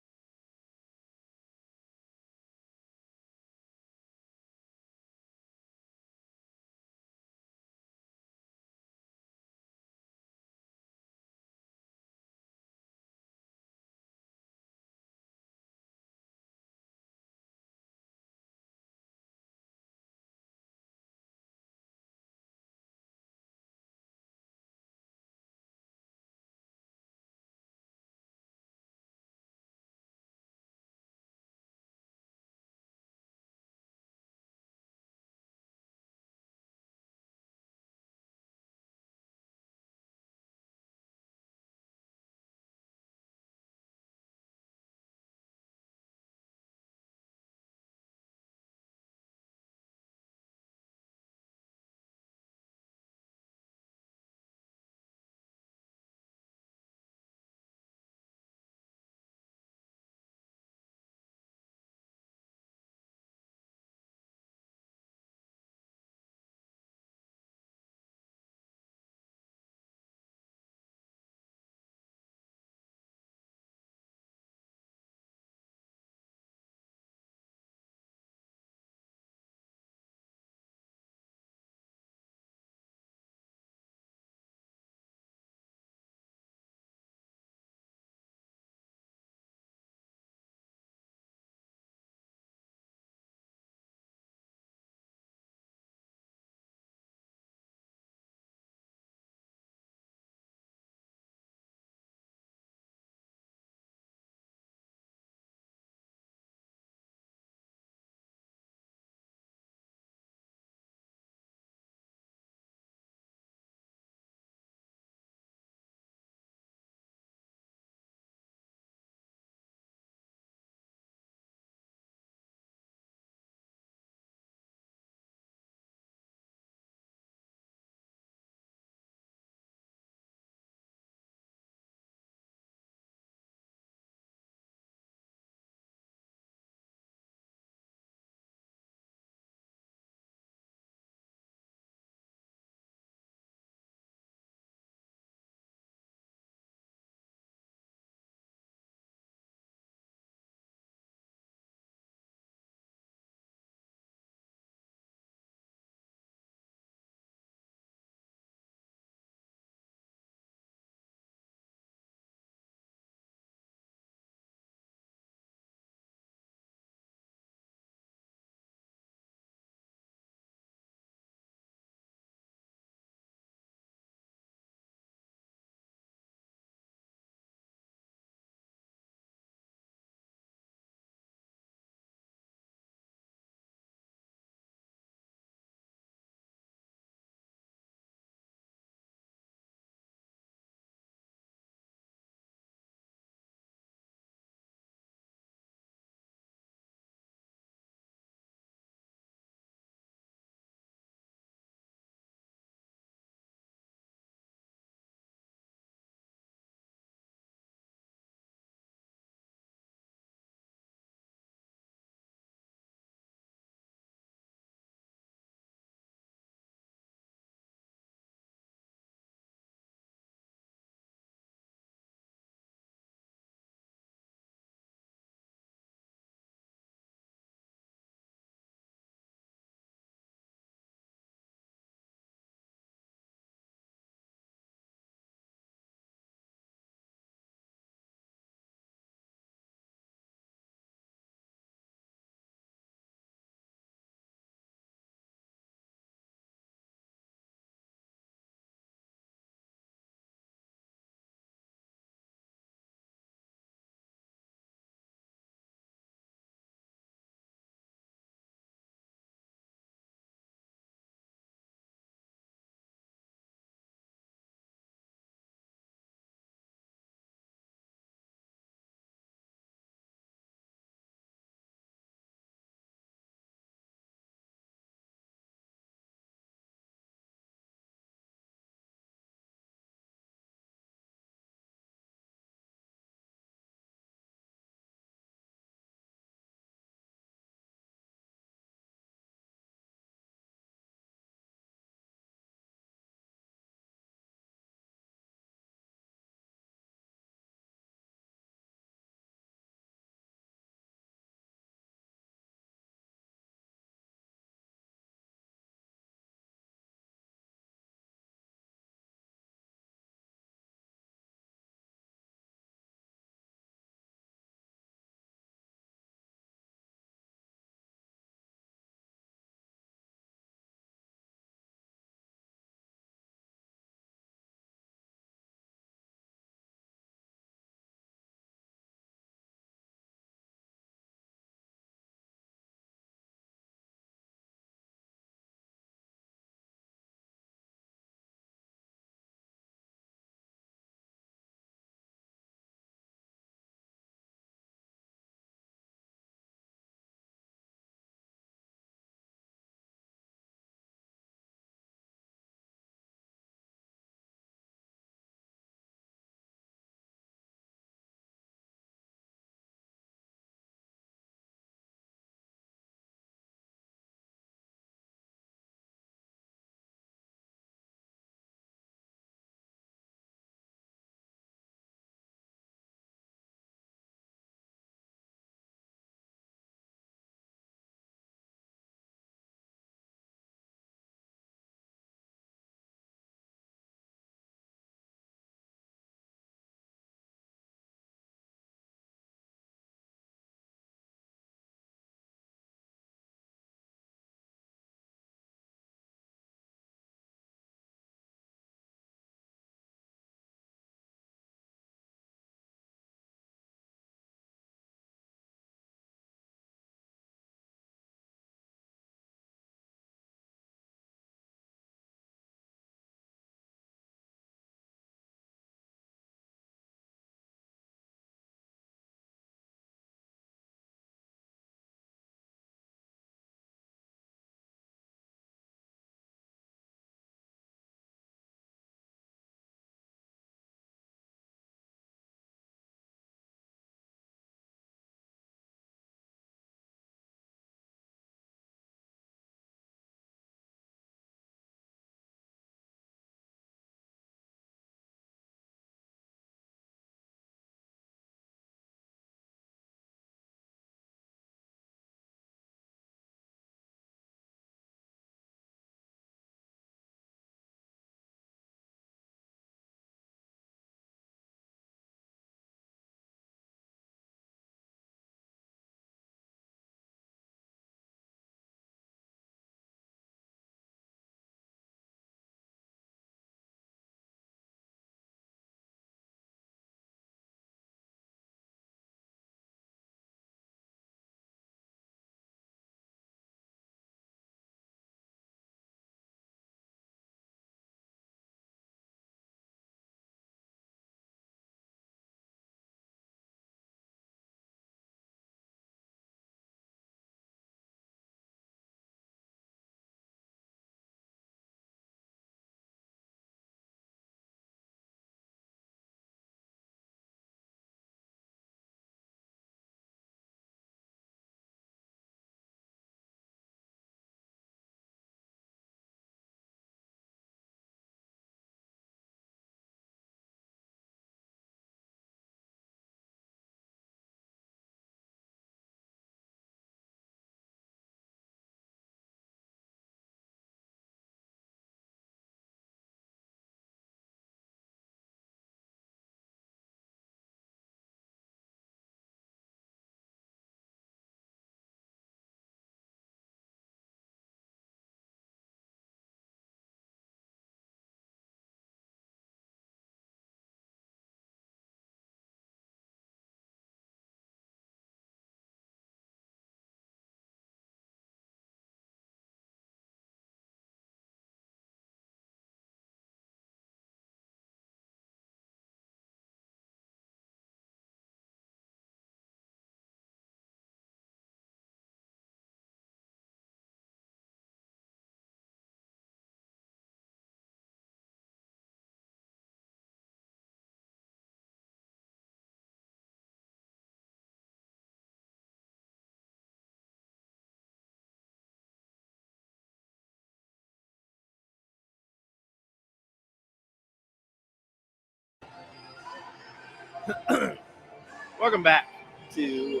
Speaker 2: Welcome back to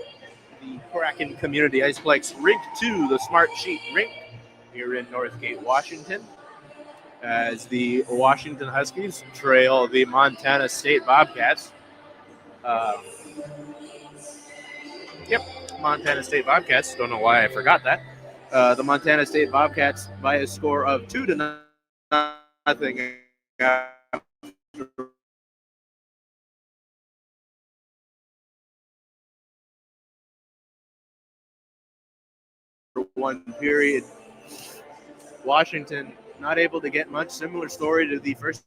Speaker 2: the Kraken Community Iceplex Rink 2, the Smartsheet rink here in Northgate, Washington, as the Washington Huskies trail the Montana State Bobcats. Uh, yep, Montana State Bobcats. Don't know why I forgot that. The Montana State Bobcats by a score of 2-0 one period. Washington not able to get much. Similar story to the first.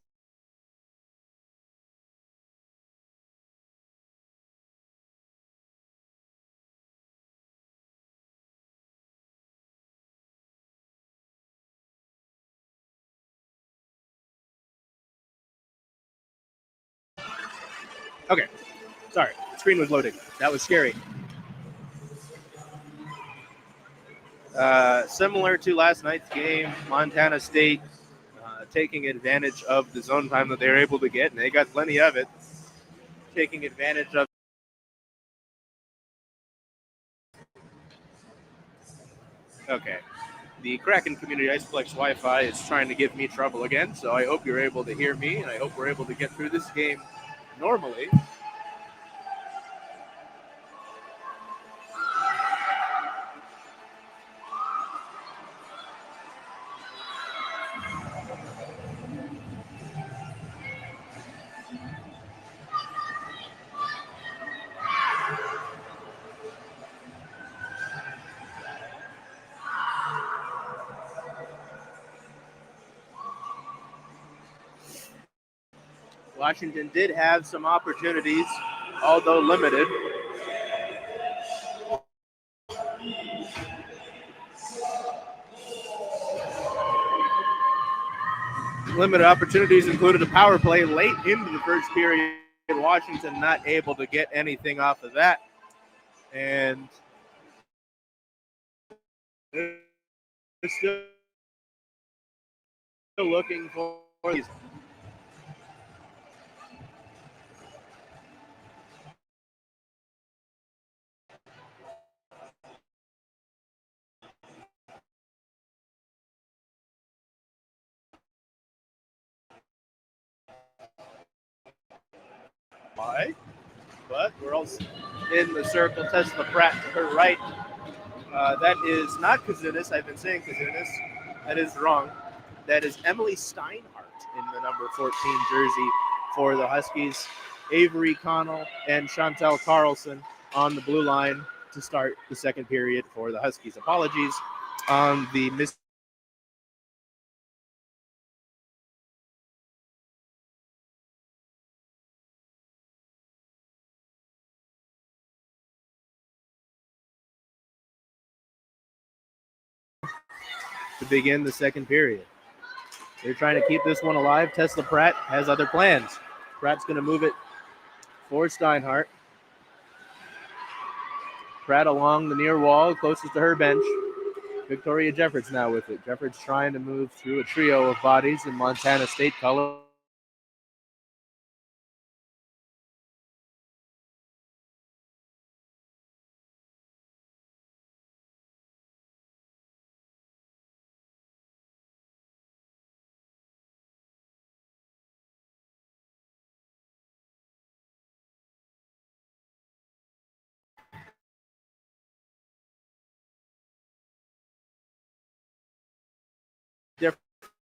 Speaker 2: Okay, sorry, screen was loading. That was scary. Similar to last night's game, Montana State taking advantage of the zone time that they were able to get, and they got plenty of it. Taking advantage of. Okay. The Kraken Community Iceplex Wi-Fi is trying to give me trouble again, so I hope you're able to hear me, and I hope we're able to get through this game normally. Washington did have some opportunities, although limited. Limited opportunities included a power play late into the first period. Washington not able to get anything off of that. And they're still looking for these. Why? But we're also in the circle. Tesla Pratt to her right. That is not Kazunis. I've been saying Kazunis. That is wrong. That is Emily Steinhardt in the number 14 jersey for the Huskies. Avery Connell and Chantel Carlson on the blue line to start the second period for the Huskies. Apologies on the miss. To begin the second period. They're trying to keep this one alive. Tesla Pratt has other plans. Pratt's going to move it for Steinhardt. Pratt along the near wall, closest to her bench. Victoria Jeffords now with it. Jeffords trying to move through a trio of bodies in Montana State color.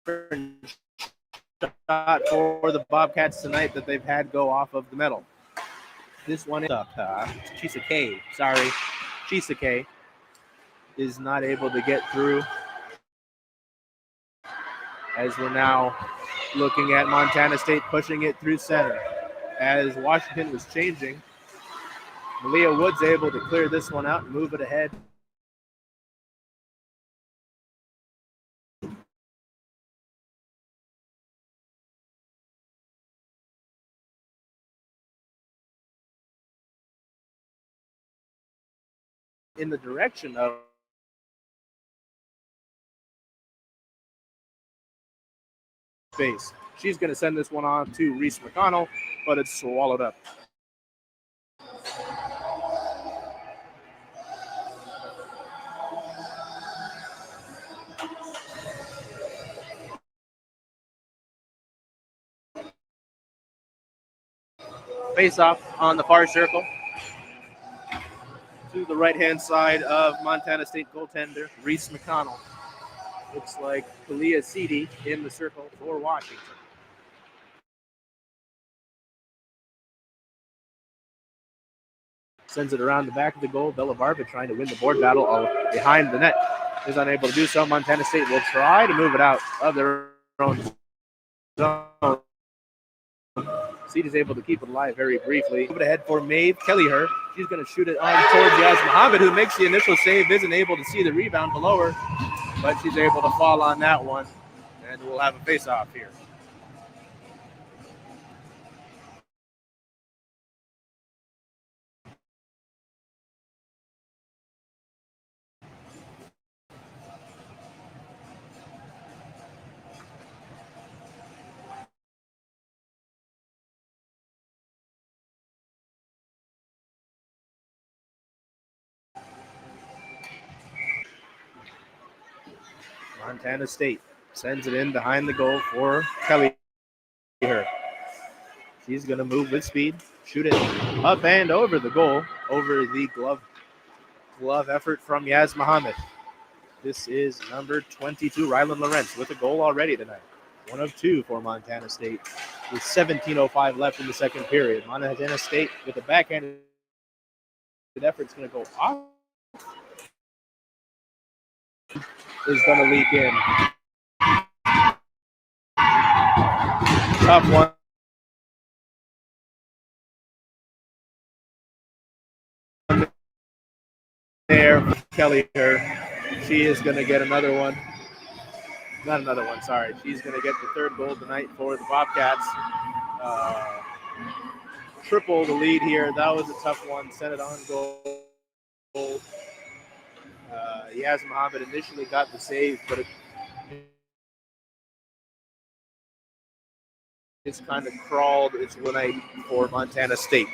Speaker 2: Different shot for the Bobcats tonight that they've had go off of the metal. This one is up. Chisake, sorry. Chisake is not able to get through, as we're now looking at Montana State pushing it through center. As Washington was changing, Malia Woods able to clear this one out and move it ahead. In the direction of space. She's going to send this one on to Reese McConnell, but it's swallowed up. Face off on the far circle to the right-hand side of Montana State goaltender Reese McConnell. Looks like Kalia Seedy in the circle for Washington. Sends it around the back of the goal. Bellavarva trying to win the board battle behind the net. Is unable to do so. Montana State will try to move it out of their own zone. Seed is able to keep it alive very briefly. Move it ahead for Maeve Kellyher. She's going to shoot it on towards Yaz Mohammed, who makes the initial save, isn't able to see the rebound below her, but she's able to fall on that one, and we'll have a face-off here. Montana State sends it in behind the goal for Kellyher. She's going to move with speed, shoot it up and over the goal, over the glove effort from Yaz Mohammed. This is number 22, Rylan Lawrence, with a goal already tonight. 1 of 2 for Montana State, with 17:05 left in the second period. Montana State with a backhanded effort is going to go off. Is going to leak in. Tough one there, Kelly. She is going to get another one. Not another one, sorry. She's going to get the third goal tonight for the Bobcats. Triple the lead here. That was a tough one. Sent it on goal. Yaz Mohammed initially got the save, but it's kind of crawled its way for Montana State.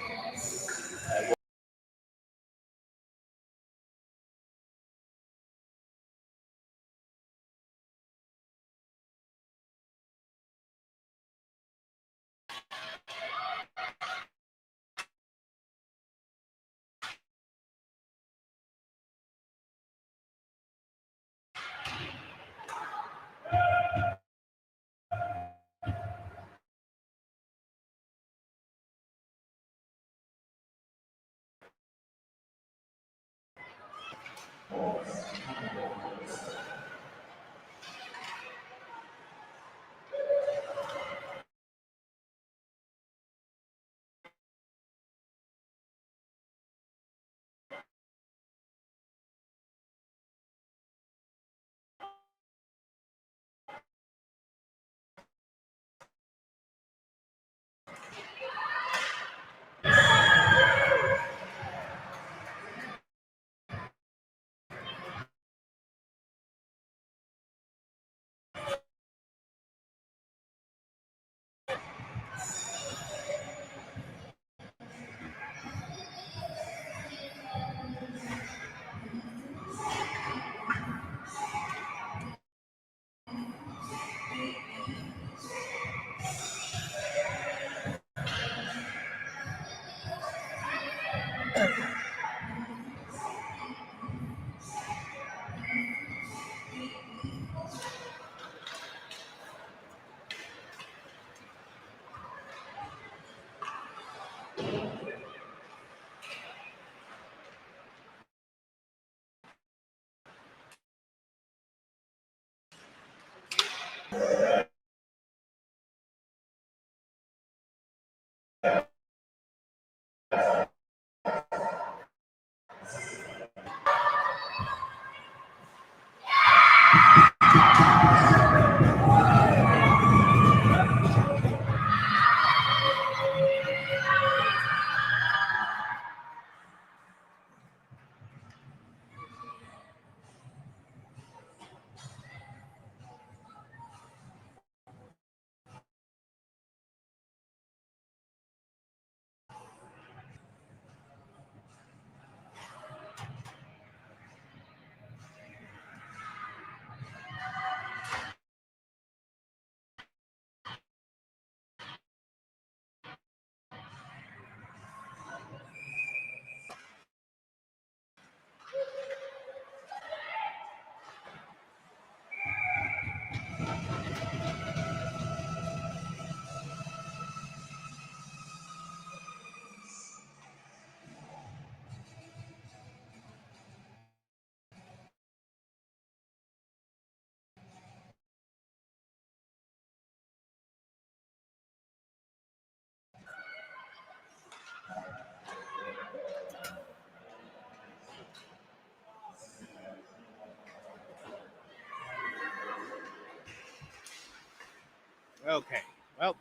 Speaker 2: Okay. Well,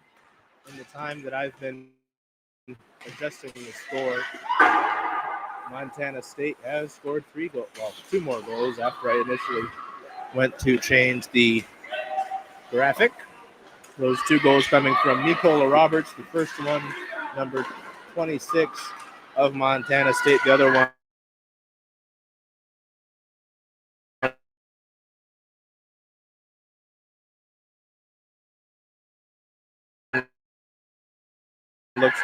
Speaker 2: in the time that I've been adjusting the score, Montana State has scored 2 more goals after I initially went to change the graphic. Those 2 goals coming from Nicola Roberts, the first one, number 26 of Montana State. The other one looks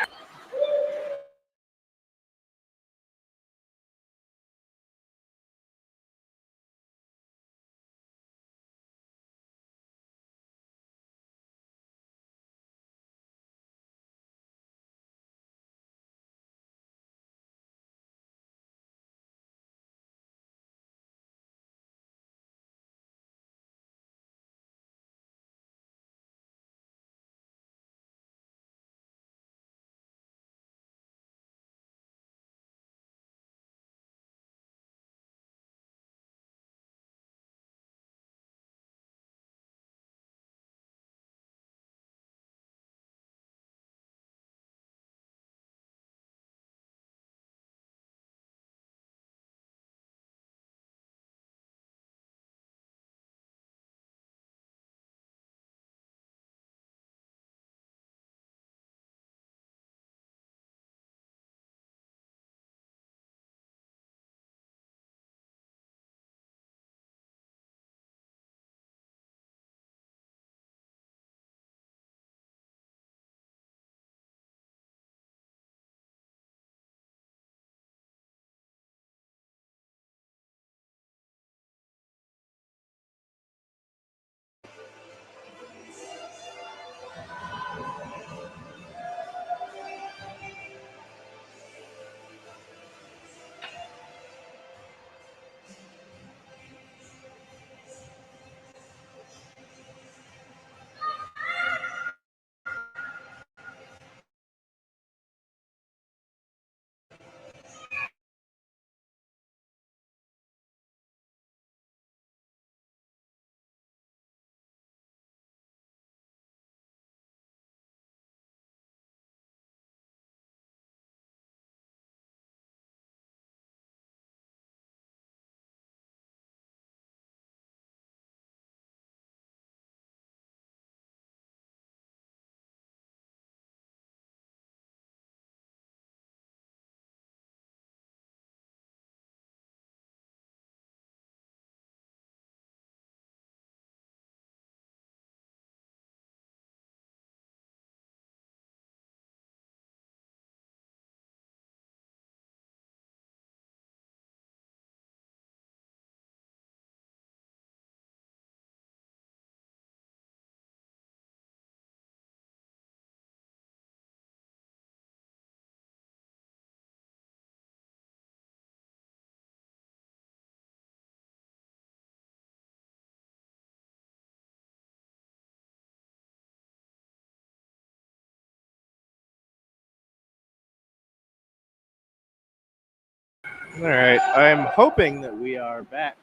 Speaker 2: all right. I'm hoping that we are back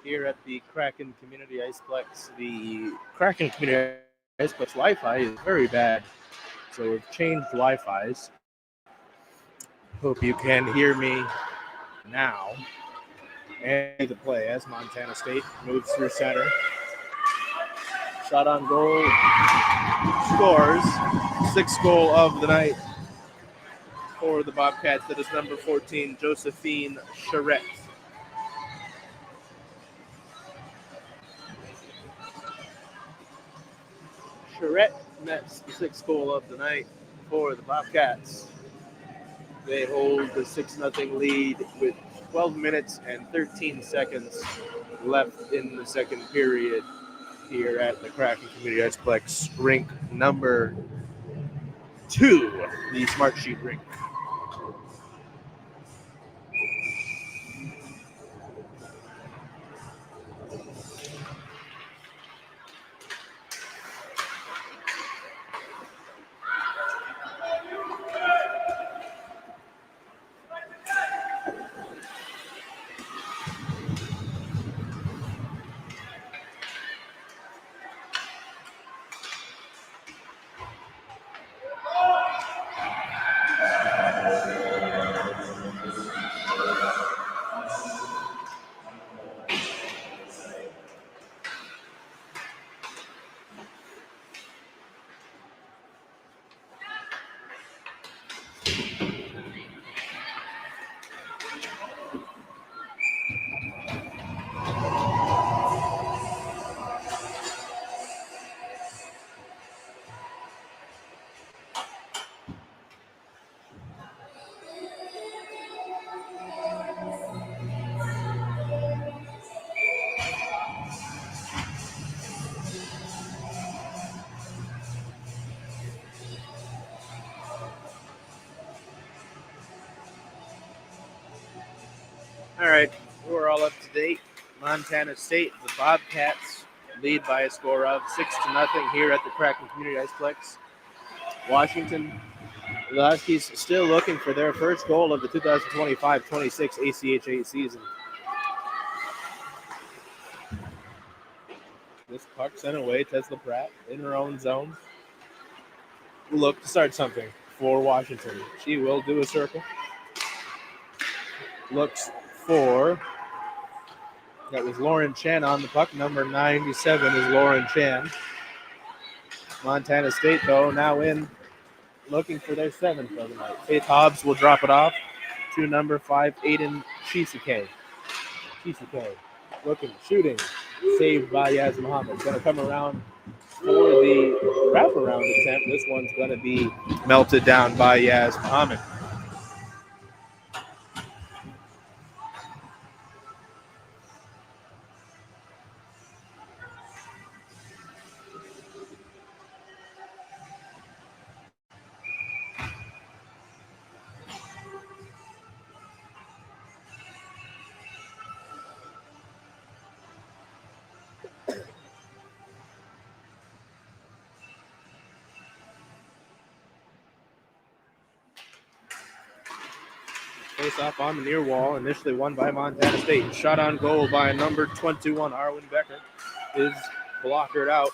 Speaker 2: here at the Kraken Community Iceplex. The Kraken Community Iceplex Wi-Fi is very bad, so we've changed Wi-Fi's. Hope you can hear me now. And the play as Montana State moves through center. Shot on goal, scores. 6th goal of the night for the Bobcats. That is number 14, Josephine Charette. Charette nets the 6th goal of the night for the Bobcats. They hold the 6-0 lead with 12 minutes and 13 seconds left in the second period here at the Kraken Community Iceplex rink number 2, the Smartsheet rink. All right, we're all up to date. Montana State, the Bobcats lead by a score of 6-0 here at the Kraken Community Iceplex. Washington, the Huskies still looking for their first goal of the 2025-26 ACHA season. This puck sent away. Tesla Pratt in her own zone. Look to start something for Washington. She will do a circle. Looks for, that was Lauren Chan on the puck. Number 97 is Lauren Chan. Montana State, though, now in, looking for their seventh of the night. Faith Hobbs will drop it off to number 5, Aiden Chisike. Looking, shooting, saved by Yaz Muhammad. Going to come around for the wraparound attempt. This one's going to be melted down by Yaz Muhammad. Face off on the near wall, initially won by Montana State. Shot on goal by number 21, Arwen Becker, is blockered out.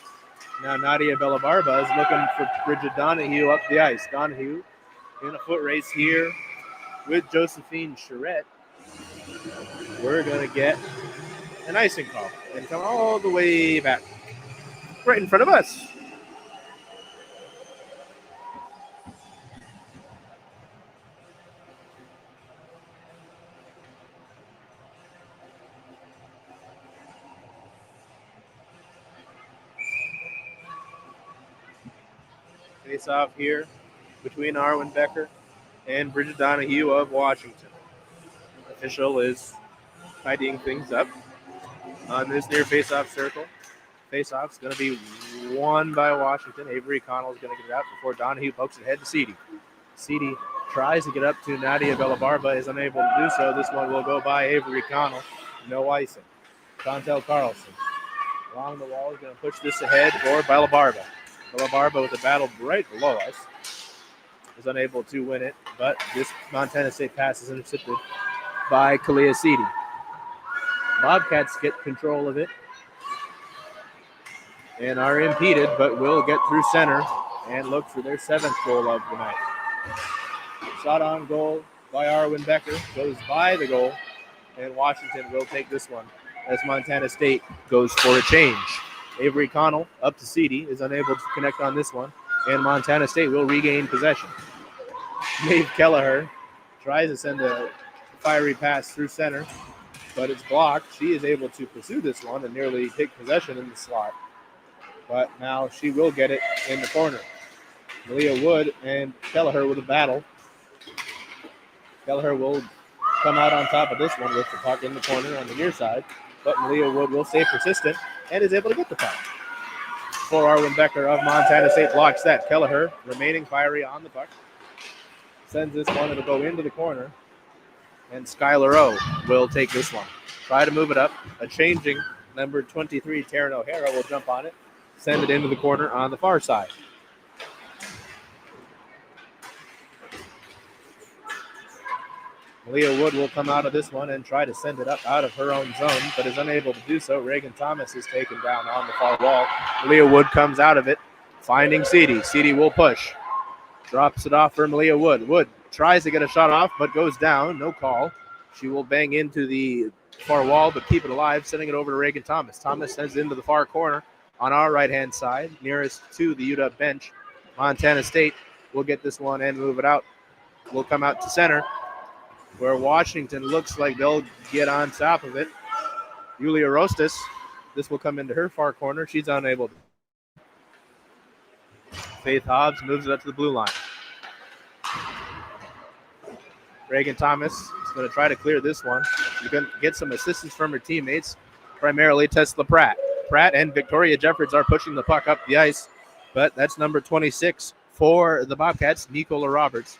Speaker 2: Now Nadia Bellabarba is looking for Bridget Donahue up the ice. Donahue in a foot race here with Josephine Charette. We're going to get an icing call and come all the way back right in front of us. Face off here between Arwen Becker and Bridget Donahue of Washington. Official is tidying things up on this near face-off circle. Face-off's going to be won by Washington. Avery Connell is going to get it out before Donahue pokes it ahead to Seedy. Seedy tries to get up to Nadia Bellabarba, is unable to do so. This one will go by Avery Connell. No icing. Chantel Carlson along the wall is going to push this ahead for Bellabarba. Bellabarba with the battle right below us is unable to win it, but this Montana State pass is intercepted by Kalia Seedy. Bobcats get control of it and are impeded, but will get through center and look for their seventh goal of the night. Shot on goal by Arwen Becker, goes by the goal, and Washington will take this one as Montana State goes for a change. Avery Connell up to Seedy, is unable to connect on this one, and Montana State will regain possession. Maeve Kelleher tries to send a fiery pass through center, but it's blocked. She is able to pursue this one and nearly take possession in the slot. But now she will get it in the corner. Malia Wood and Kelleher with a battle. Kelleher will come out on top of this one with the puck in the corner on the near side, but Malia Wood will stay persistent and is able to get the puck. For Arwen Becker of Montana State blocks that. Kelleher remaining fiery on the puck. Sends this one, it'll go into the corner. And Skylar O will take this one. Try to move it up. A changing number 23, Taryn O'Hara, will jump on it. Send it into the corner on the far side. Malia Wood will come out of this one and try to send it up out of her own zone, but is unable to do so. Reagan Thomas is taken down on the far wall. Malia Wood comes out of it, finding Seedy. Seedy will push. Drops it off for Malia Wood. Wood tries to get a shot off, but goes down. No call. She will bang into the far wall, but keep it alive, sending it over to Reagan Thomas. Thomas sends it into the far corner on our right-hand side, nearest to the UW bench. Montana State will get this one and move it out. Will come out to center, where Washington looks like they'll get on top of it. Julia Rostas, this will come into her far corner. She's unable to. Faith Hobbs moves it up to the blue line. Reagan Thomas is going to try to clear this one. She's going to get some assistance from her teammates, primarily Tesla Pratt. Pratt and Victoria Jeffords are pushing the puck up the ice, but that's number 26 for the Bobcats, Nicola Roberts.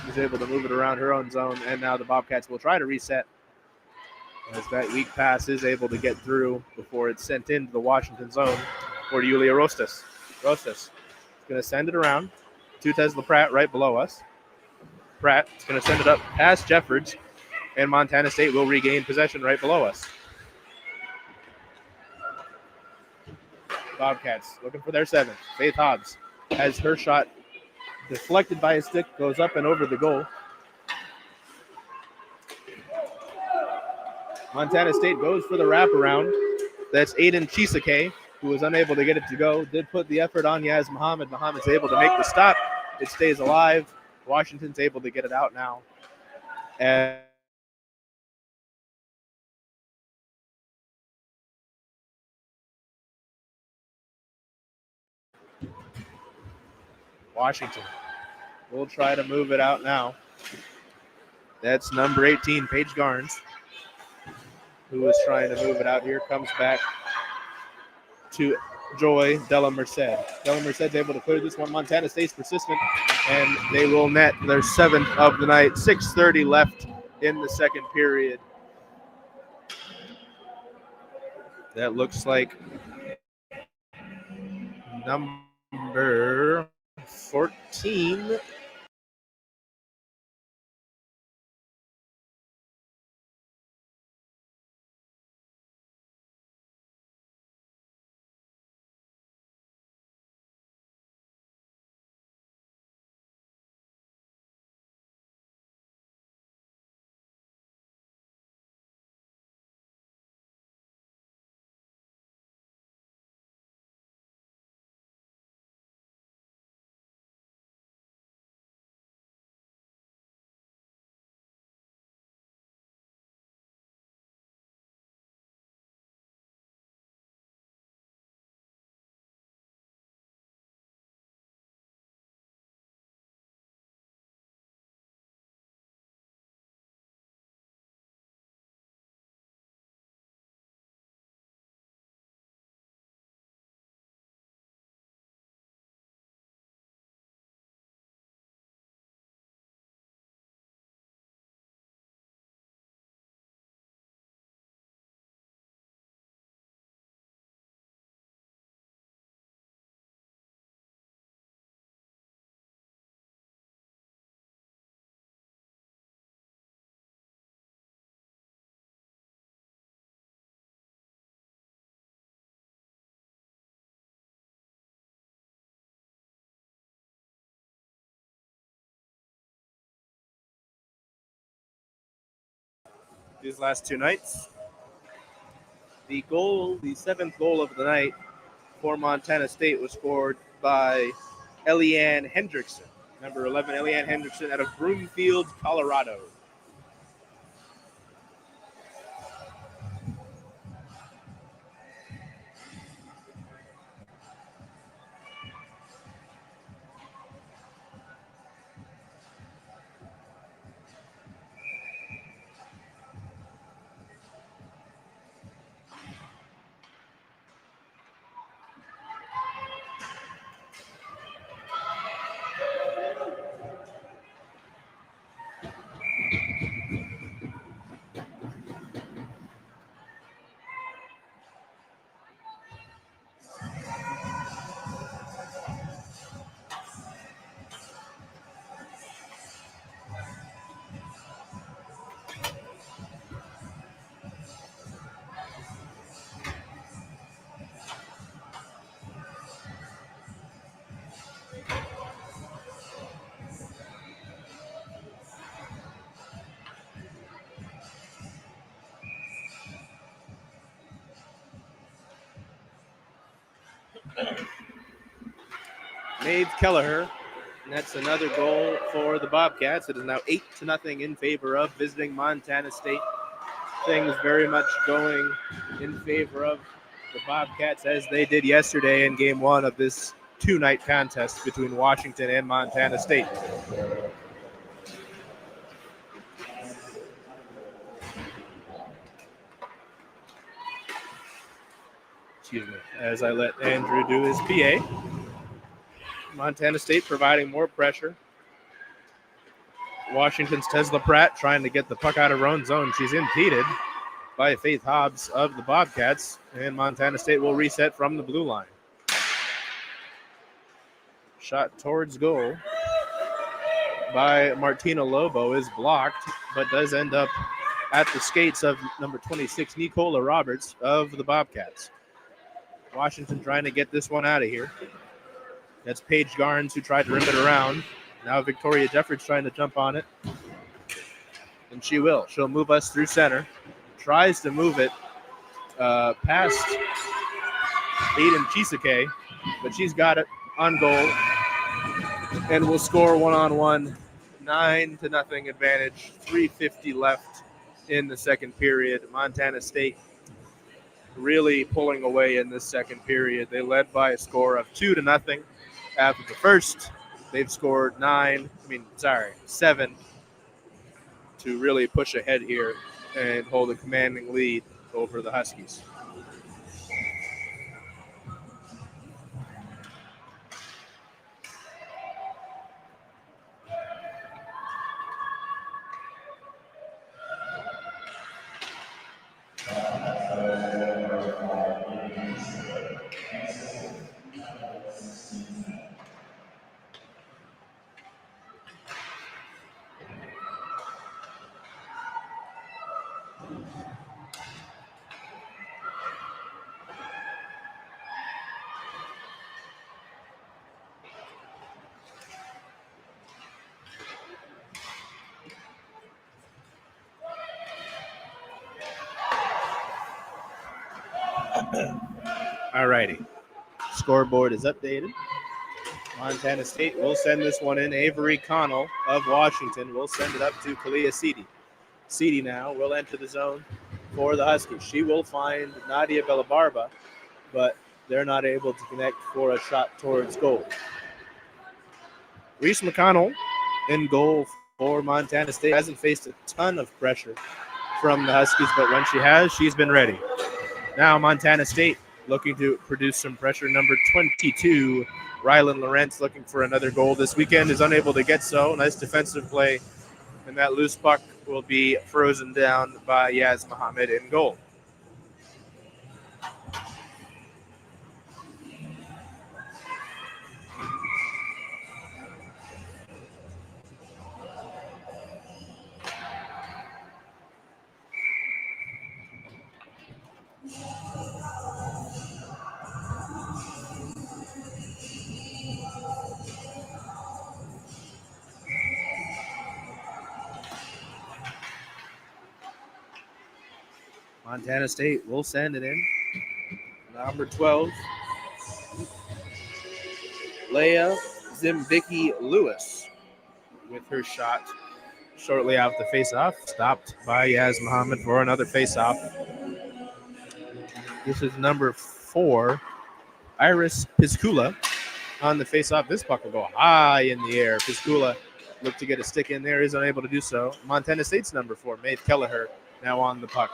Speaker 2: She's able to move it around her own zone, and now the Bobcats will try to reset as that weak pass is able to get through before it's sent into the Washington zone for Yulia Rostas. Rostas is going to send it around to Tesla Pratt right below us. Pratt is going to send it up past Jeffords, and Montana State will regain possession right below us. Bobcats looking for their seventh. Faith Hobbs has her shot deflected by a stick, goes up and over the goal. Montana State goes for the wraparound. That's Aiden Chisake, who was unable to get it to go. Did put the effort on Yaz Muhammad. Muhammad's able to make the stop. It stays alive. Washington's able to get it out now. And Washington will try to move it out now. That's number 18, Paige Garnes, who was trying to move it out here. Comes back to Joy Della Merced. Della Merced's able to clear this one. Montana State's persistent, and they will net their seventh of the night. 6:30 left in the second period. That looks like number 14. These last two nights. The seventh goal of the night for Montana State was scored by Elianne Hendrickson. Number 11, Elianne Hendrickson out of Broomfield, Colorado. Maeve Kelleher, and that's another goal for the Bobcats. It is now 8-0 in favor of visiting Montana State. Things very much going in favor of the Bobcats as they did yesterday in game one of this two-night contest between Washington and Montana State. Excuse me, as I let Andrew do his PA. Montana State providing more pressure. Washington's Tesla Pratt trying to get the puck out of her own zone. She's impeded. by Faith Hobbs of the Bobcats, and Montana State will reset from the blue line. Shot towards goal by Martina Lobo is blocked, but does end up at the skates of number 26, Nicola Roberts of the Bobcats. Washington trying to get this one out of here. That's Paige Garnes who tried to rip it around. Now Victoria Jeffords trying to jump on it. And she will. She'll move us through center. Tries to move it past Aiden Chisake, but she's got it on goal. And will score one-on-one. 9-0 advantage. 3:50 left in the second period. Montana State really pulling away in this second period. They led by a score of 2-0 after the first. They've scored 7 to really push ahead here and hold a commanding lead over the Huskies. All righty. Scoreboard is updated. Montana State will send this one in. Avery Connell of Washington will send it up to Kalia Seedy. Seedy now will enter the zone for the Huskies. She will find Nadia Bellabarba, but they're not able to connect for a shot towards goal. Reese McConnell in goal for Montana State. Hasn't faced a ton of pressure from the Huskies, but when she has, she's been ready. Now Montana State looking to produce some pressure. Number 22, Rylan Lorentz, looking for another goal this weekend, is unable to get so. Nice defensive play, and that loose puck will be frozen down by Yaz Muhammad in goal. Montana State will send it in. Number 12, Leia Zimbicki Lewis with her shot shortly out the face-off. Stopped by Yaz Muhammad for another face-off. This is number 4, Iris Piskula on the face-off. This puck will go high in the air. Piskula looked to get a stick in there, is unable to do so. Montana State's number 4, Maeve Kelleher, now on the puck.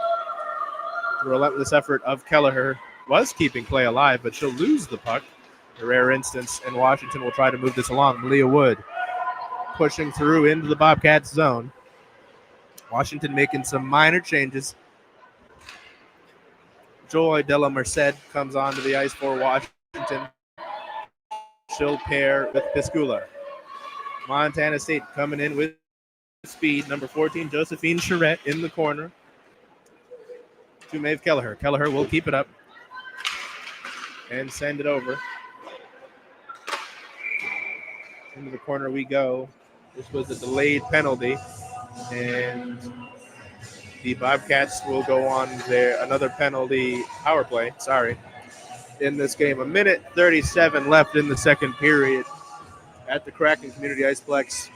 Speaker 2: The relentless effort of Kelleher was keeping play alive, but she'll lose the puck. A rare instance, and Washington will try to move this along. Malia Wood pushing through into the Bobcats zone. Washington making some minor changes. Joy Della Merced comes onto the ice for Washington. She'll pair with Piskula. Montana State coming in with speed. Number 14, Josephine Charette in the corner to Maeve Kelleher. Kelleher will keep it up and send it over. Into the corner we go. This was a delayed penalty, and the Bobcats will go on another penalty power play. In this game. 1:37 left in the second period at the Kraken Community Iceplex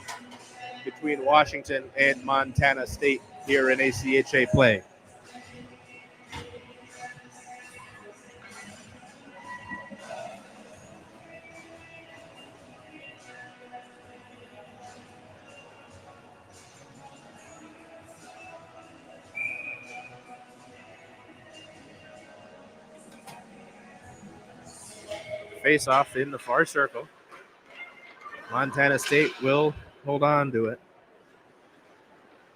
Speaker 2: between Washington and Montana State here in ACHA play. Face off in the far circle. Montana State will hold on to it.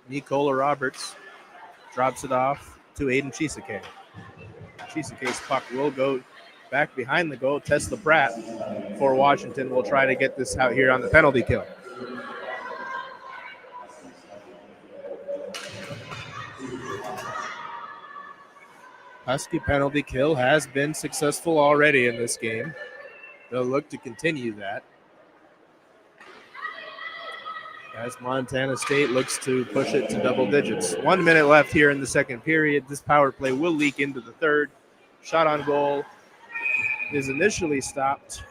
Speaker 2: Nicola Roberts drops it off to Aiden Chisake. Chisake's puck will go back behind the goal. Tesla Pratt for Washington will try to get this out here on the penalty kill. Husky penalty kill has been successful already in this game. They'll look to continue that as Montana State looks to push it to double digits. 1 minute left here in the second period. This power play will leak into the third. Shot on goal is initially stopped.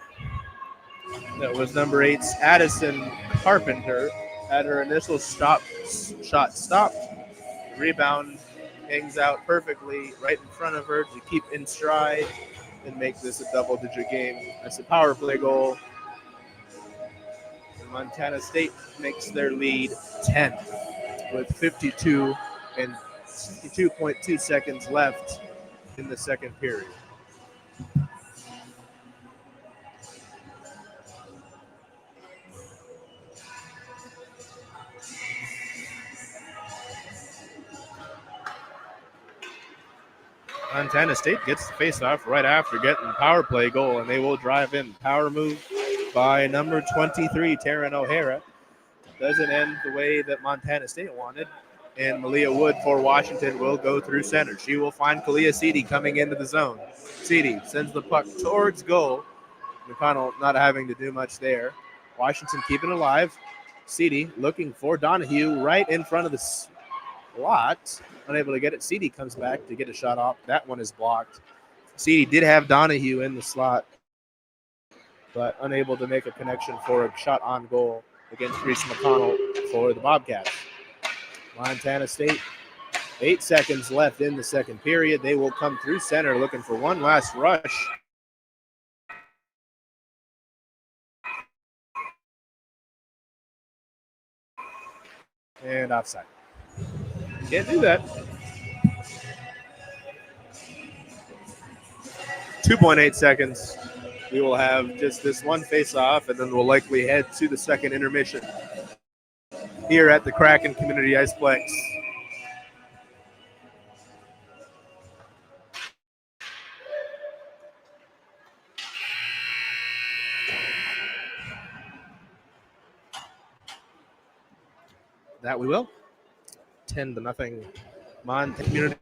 Speaker 2: That was number 8's Addison Carpenter. Had her initial shot stopped. Rebound hangs out perfectly right in front of her to keep in stride and make this a double-digit game. That's a power play goal. And Montana State makes their lead 10 with 52 and 62.2 seconds left in the second period. Montana State gets the faceoff right after getting the power play goal, and they will drive in. Power move by number 23, Taryn O'Hara. Doesn't end the way that Montana State wanted. And Malia Wood for Washington will go through center. She will find Kalia Seedy coming into the zone. Seedy sends the puck towards goal. McConnell not having to do much there. Washington keeping it alive. Seedy looking for Donahue right in front of the slot. Unable to get it. Seedy comes back to get a shot off. That one is blocked. Seedy did have Donahue in the slot, but unable to make a connection for a shot on goal against Reese McConnell for the Bobcats. Montana State, 8 seconds left in the second period. They will come through center looking for one last rush. And offside. Can't do that. 2.8 seconds. We will have just this one face-off, and then we'll likely head to the second intermission here at the Kraken Community Iceplex. That we will. 10-0. Montana Community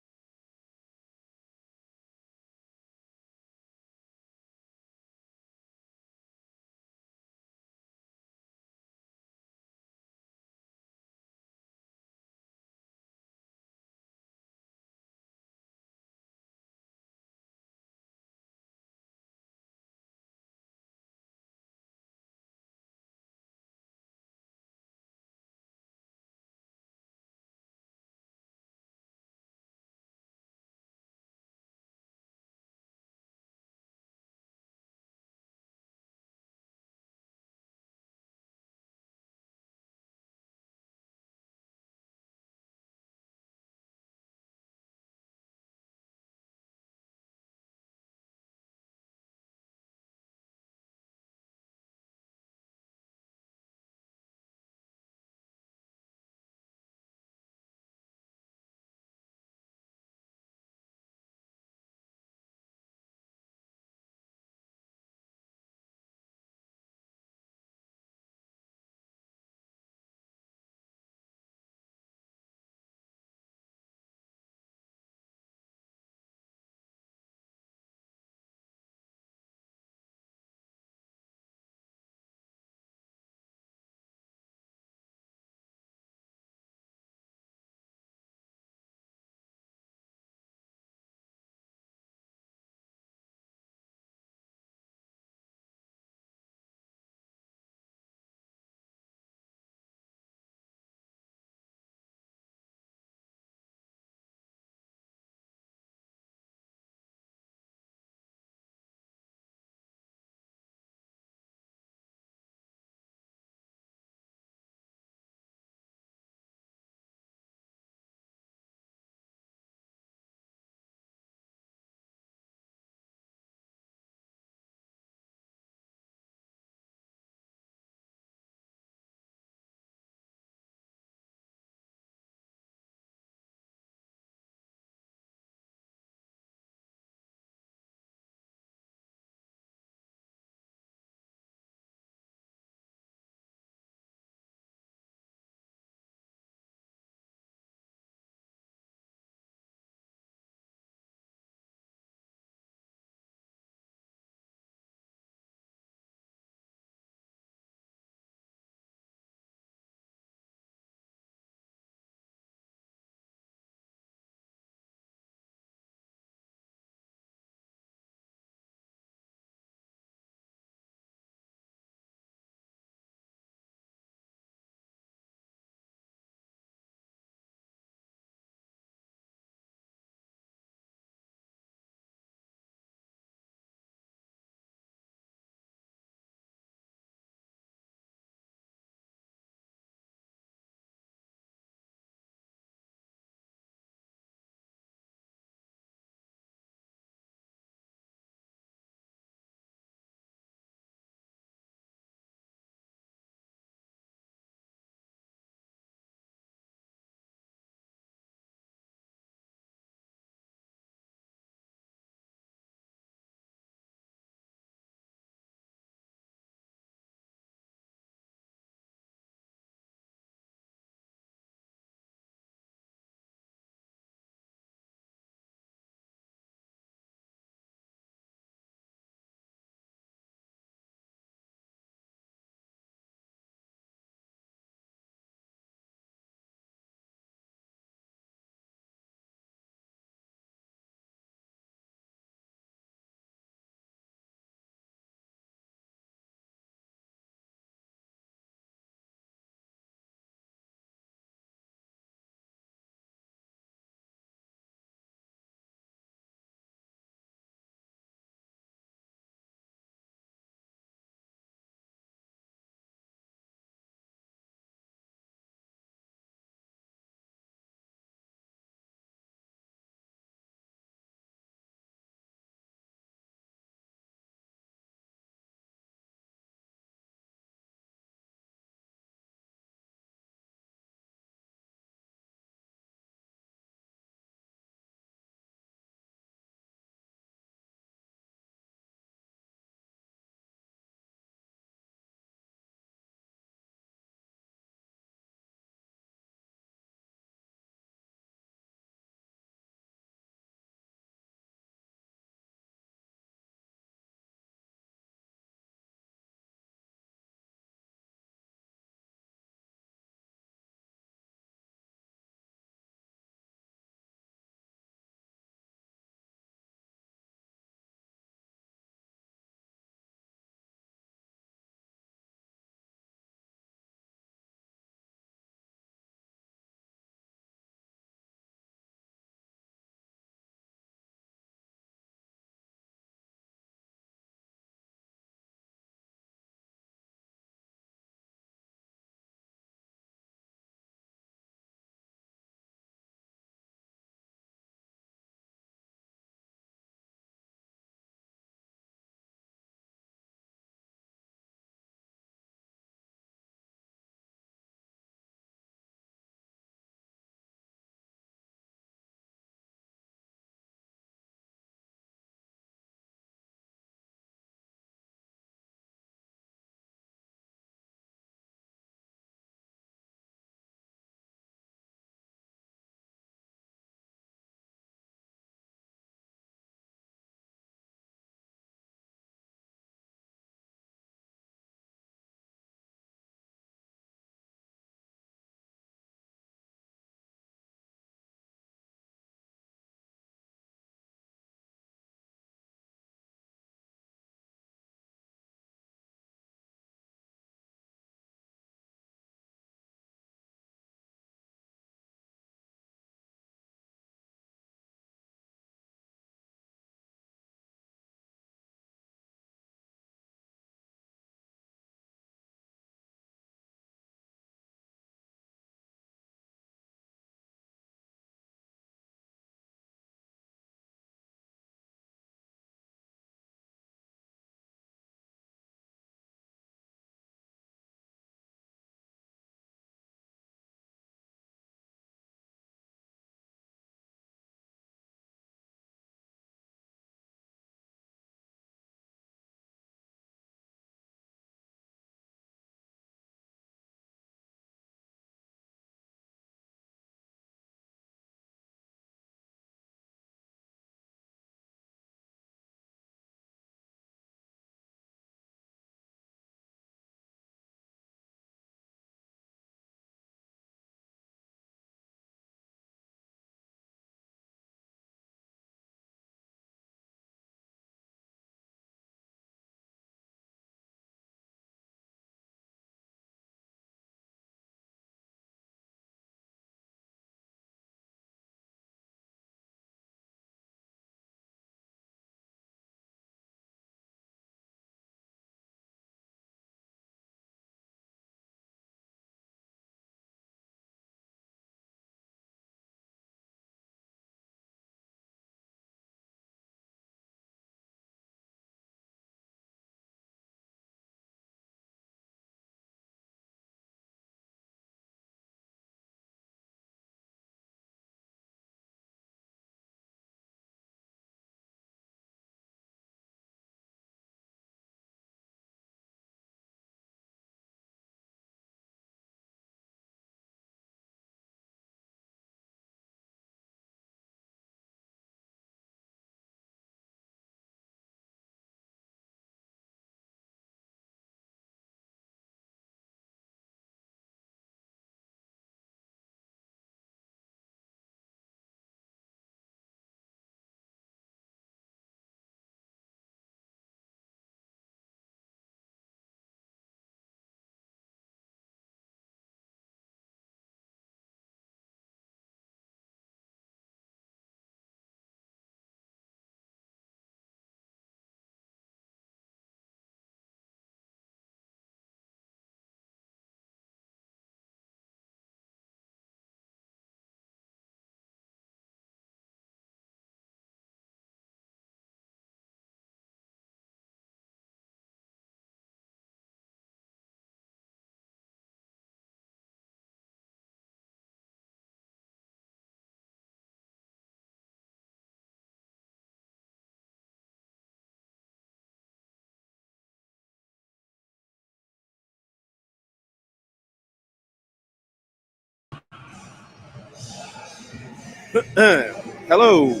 Speaker 2: Hello,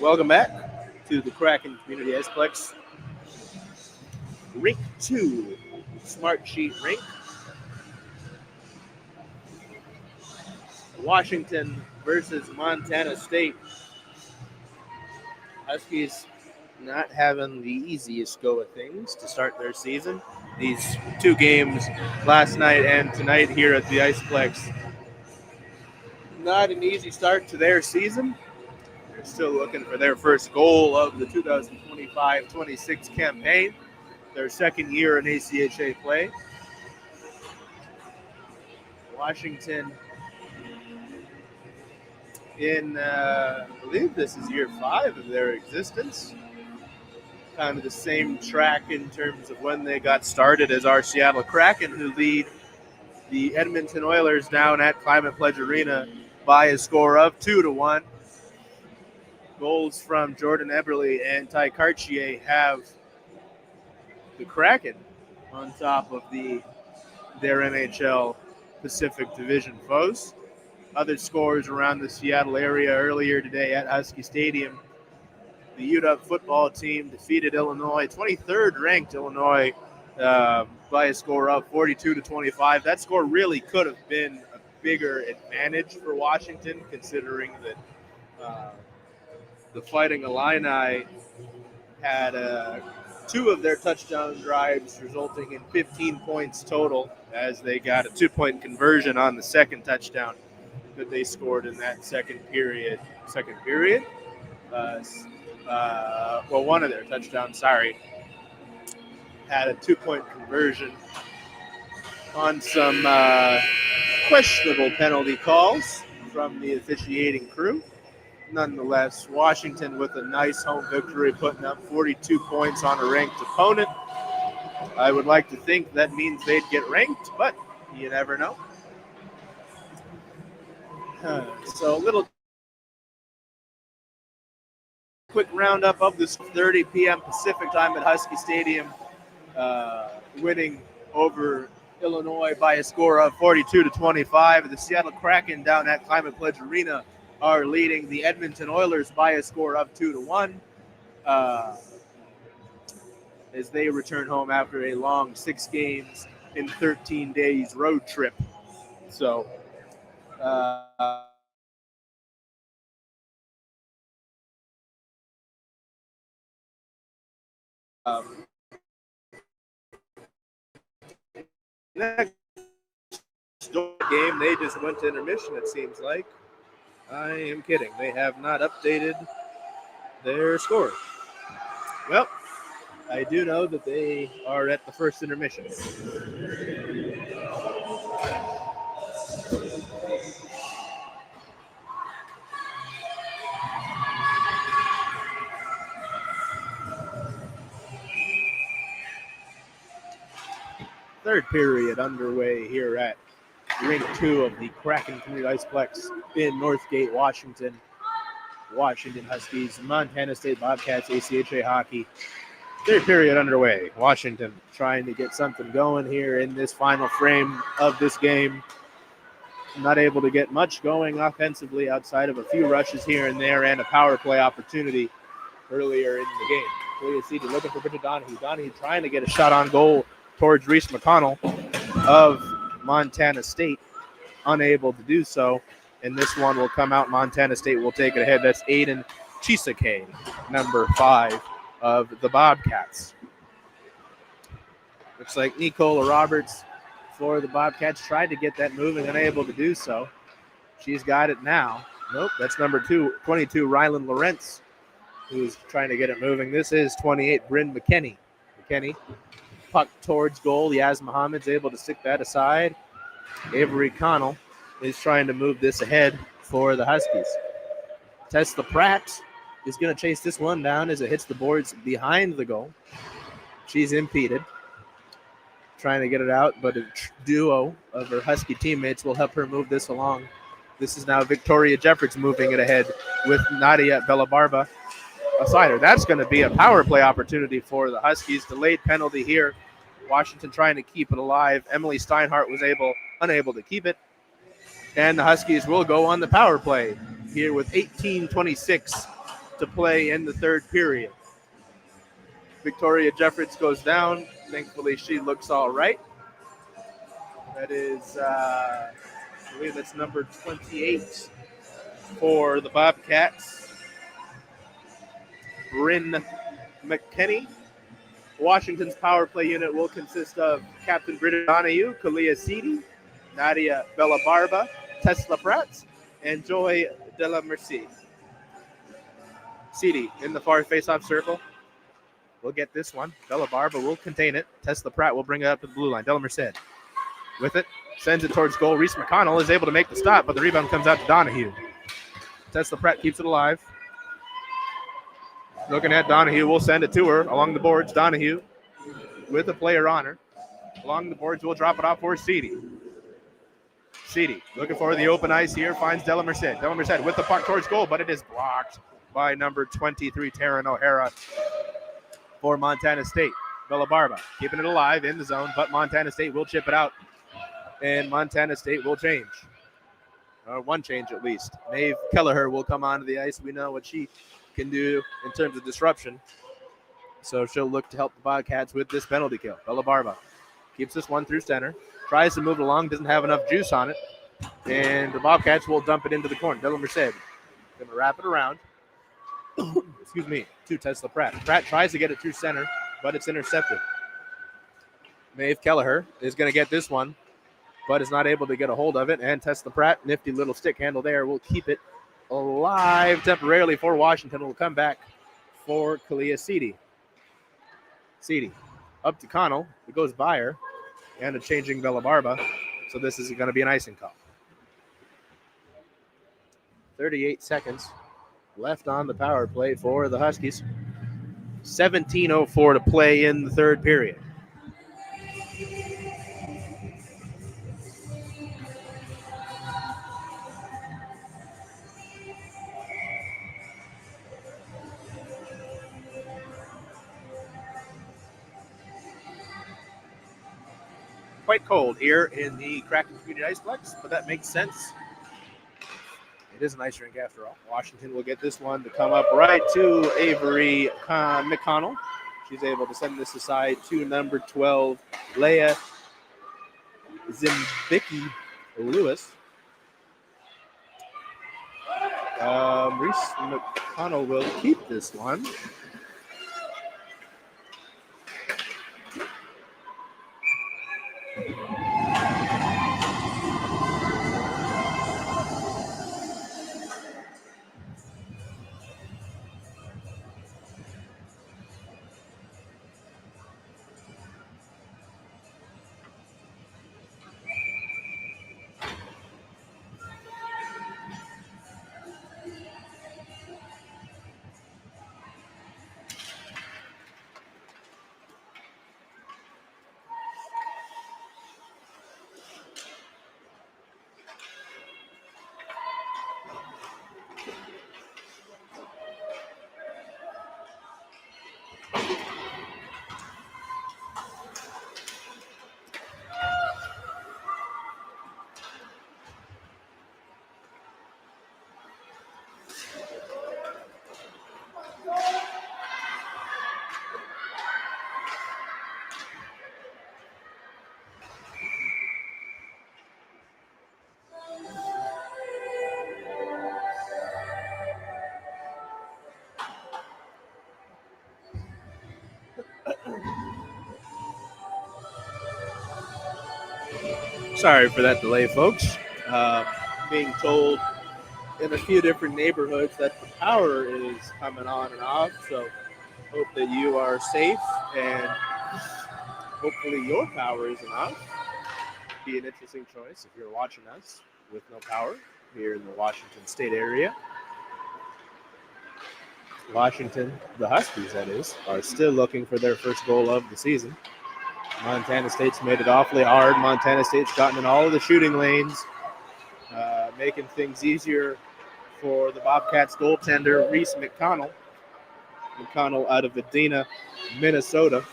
Speaker 2: welcome back to the Kraken Community Iceplex Rink 2 Smartsheet Rink. Washington versus Montana State. Huskies not having the easiest go of things to start their season. These two games last night and tonight here at the Iceplex. Not an easy start to their season. They're still looking for their first goal of the 2025-26 campaign, their second year in ACHA play. Washington I believe this is year 5 of their existence. Kind of the same track in terms of when they got started as our Seattle Kraken, who lead the Edmonton Oilers down at Climate Pledge Arena by a score of 2-1. Goals from Jordan Eberle and Ty Cartier have the Kraken on top of their NHL Pacific Division foes. Other scores around the Seattle area earlier today at Husky Stadium. The UW football team defeated Illinois, 23rd ranked Illinois, by a score of 42-25. That score really could have been a bigger advantage for Washington, considering that the Fighting Illini had 2 of their touchdown drives, resulting in 15 points total, as they got a 2-point conversion on the second touchdown that they scored in that second period. One of their touchdowns, had a 2-point conversion on some questionable penalty calls from the officiating crew. Nonetheless, Washington with a nice home victory, putting up 42 points on a ranked opponent. I would like to think that means they'd get ranked, but you never know. So a little quick roundup of this 30 p.m. Pacific time at Husky Stadium, winning over Illinois by a score of 42-25. The Seattle Kraken down at Climate Pledge Arena are leading the Edmonton Oilers by a score of 2-1 as they return home after a long 6 games in 13 days road trip. So next game, they just went to intermission, it seems like. I am kidding. They have not updated their score. Well, I do know that they are at the first intermission. Third period underway here at Rink 2 of the Kraken Community Iceplex in Northgate, Washington. Washington Huskies, Montana State Bobcats, ACHA hockey. Third period underway. Washington trying to get something going here in this final frame of this game. Not able to get much going offensively outside of a few rushes here and there and a power play opportunity earlier in the game. Clear seated looking for Bridget Donahue. Donahue trying to get a shot on goal towards Reese McConnell of Montana State. Unable to do so. And this one will come out. Montana State will take it ahead. That's Aiden Chisake, number 5 of the Bobcats. Looks like Nicola Roberts for the Bobcats tried to get that moving, unable to do so. She's got it now. Nope, that's number 22, Rylan Lawrence, who's trying to get it moving. This is 28, Bryn McKinney. McKinney, puck towards goal. Yaz Muhammad's able to stick that aside. Avery Connell is trying to move this ahead for the Huskies. Tesla Pratt is going to chase this one down as it hits the boards behind the goal. She's impeded, trying to get it out, but a duo of her Husky teammates will help her move this along. This is now Victoria Jeffords moving it ahead with Nadia Bellabarba aside her. That's going to be a power play opportunity for the Huskies. Delayed penalty here. Washington trying to keep it alive. Emily Steinhardt was unable to keep it. And the Huskies will go on the power play here with 18:26 to play in the third period. Victoria Jeffords goes down. Thankfully, she looks all right. That is, I believe that's number 28 for the Bobcats. Bryn McKinney. Washington's power play unit will consist of Captain Britta Donahue, Kalia Seedy, Nadia Bellabarba, Tesla Pratt, and Joy de la Mercy. Seedy in the far face-off circle. We'll get this one. Bellabarba will contain it. Tesla Pratt will bring it up to the blue line. De la Merced with it. Sends it towards goal. Reese McConnell is able to make the stop, but the rebound comes out to Donahue. Tesla Pratt keeps it alive. Looking at Donahue, we'll send it to her along the boards. Donahue with a player on her. Along the boards, we'll drop it off for Seedy. Seedy looking for the open ice here, finds De La Merced. De La Merced with the puck towards goal, but it is blocked by number 23, Taryn O'Hara for Montana State. Bellabarba keeping it alive in the zone, but Montana State will chip it out, and Montana State will change. One change at least. Maeve Kelleher will come onto the ice. We know what she can do in terms of disruption, so she'll look to help the Bobcats with this penalty kill. Bellabarba keeps this one through center, tries to move it along, doesn't have enough juice on it, and the Bobcats will dump it into the corner. De La Merced going to wrap it around. Excuse me, to Tesla Pratt. Pratt tries to get it through center, but it's intercepted. Maeve Kelleher is going to get this one, but is not able to get a hold of it, and Tesla Pratt, nifty little stick handle there, will keep it alive temporarily for Washington. Will come back for Kalia Seedy. Seedy up to Connell. It goes by her, and a changing Bellabarba, so this is going to be an icing call. 38 seconds left on the power play for the Huskies. 17:04 to play in the third period. Quite cold here in the Kraken Community Iceplex, but that makes sense. It is an ice rink after all. Washington will get this one to come up right to Avery McConnell. She's able to send this aside to number 12, Leia Zimbicki Lewis. Reese McConnell will keep this one. Sorry for that delay, folks. Being told in a few different neighborhoods that the power is coming on and off, so hope that you are safe and hopefully your power is enough. Be an interesting choice if you're watching us with no power here in the Washington State area. Washington, the Huskies that is, are still looking for their first goal of the season. Montana State's made it awfully hard. Montana State's gotten in all of the shooting lanes, making things easier for the Bobcats goaltender, Reese McConnell. McConnell out of Edina, Minnesota.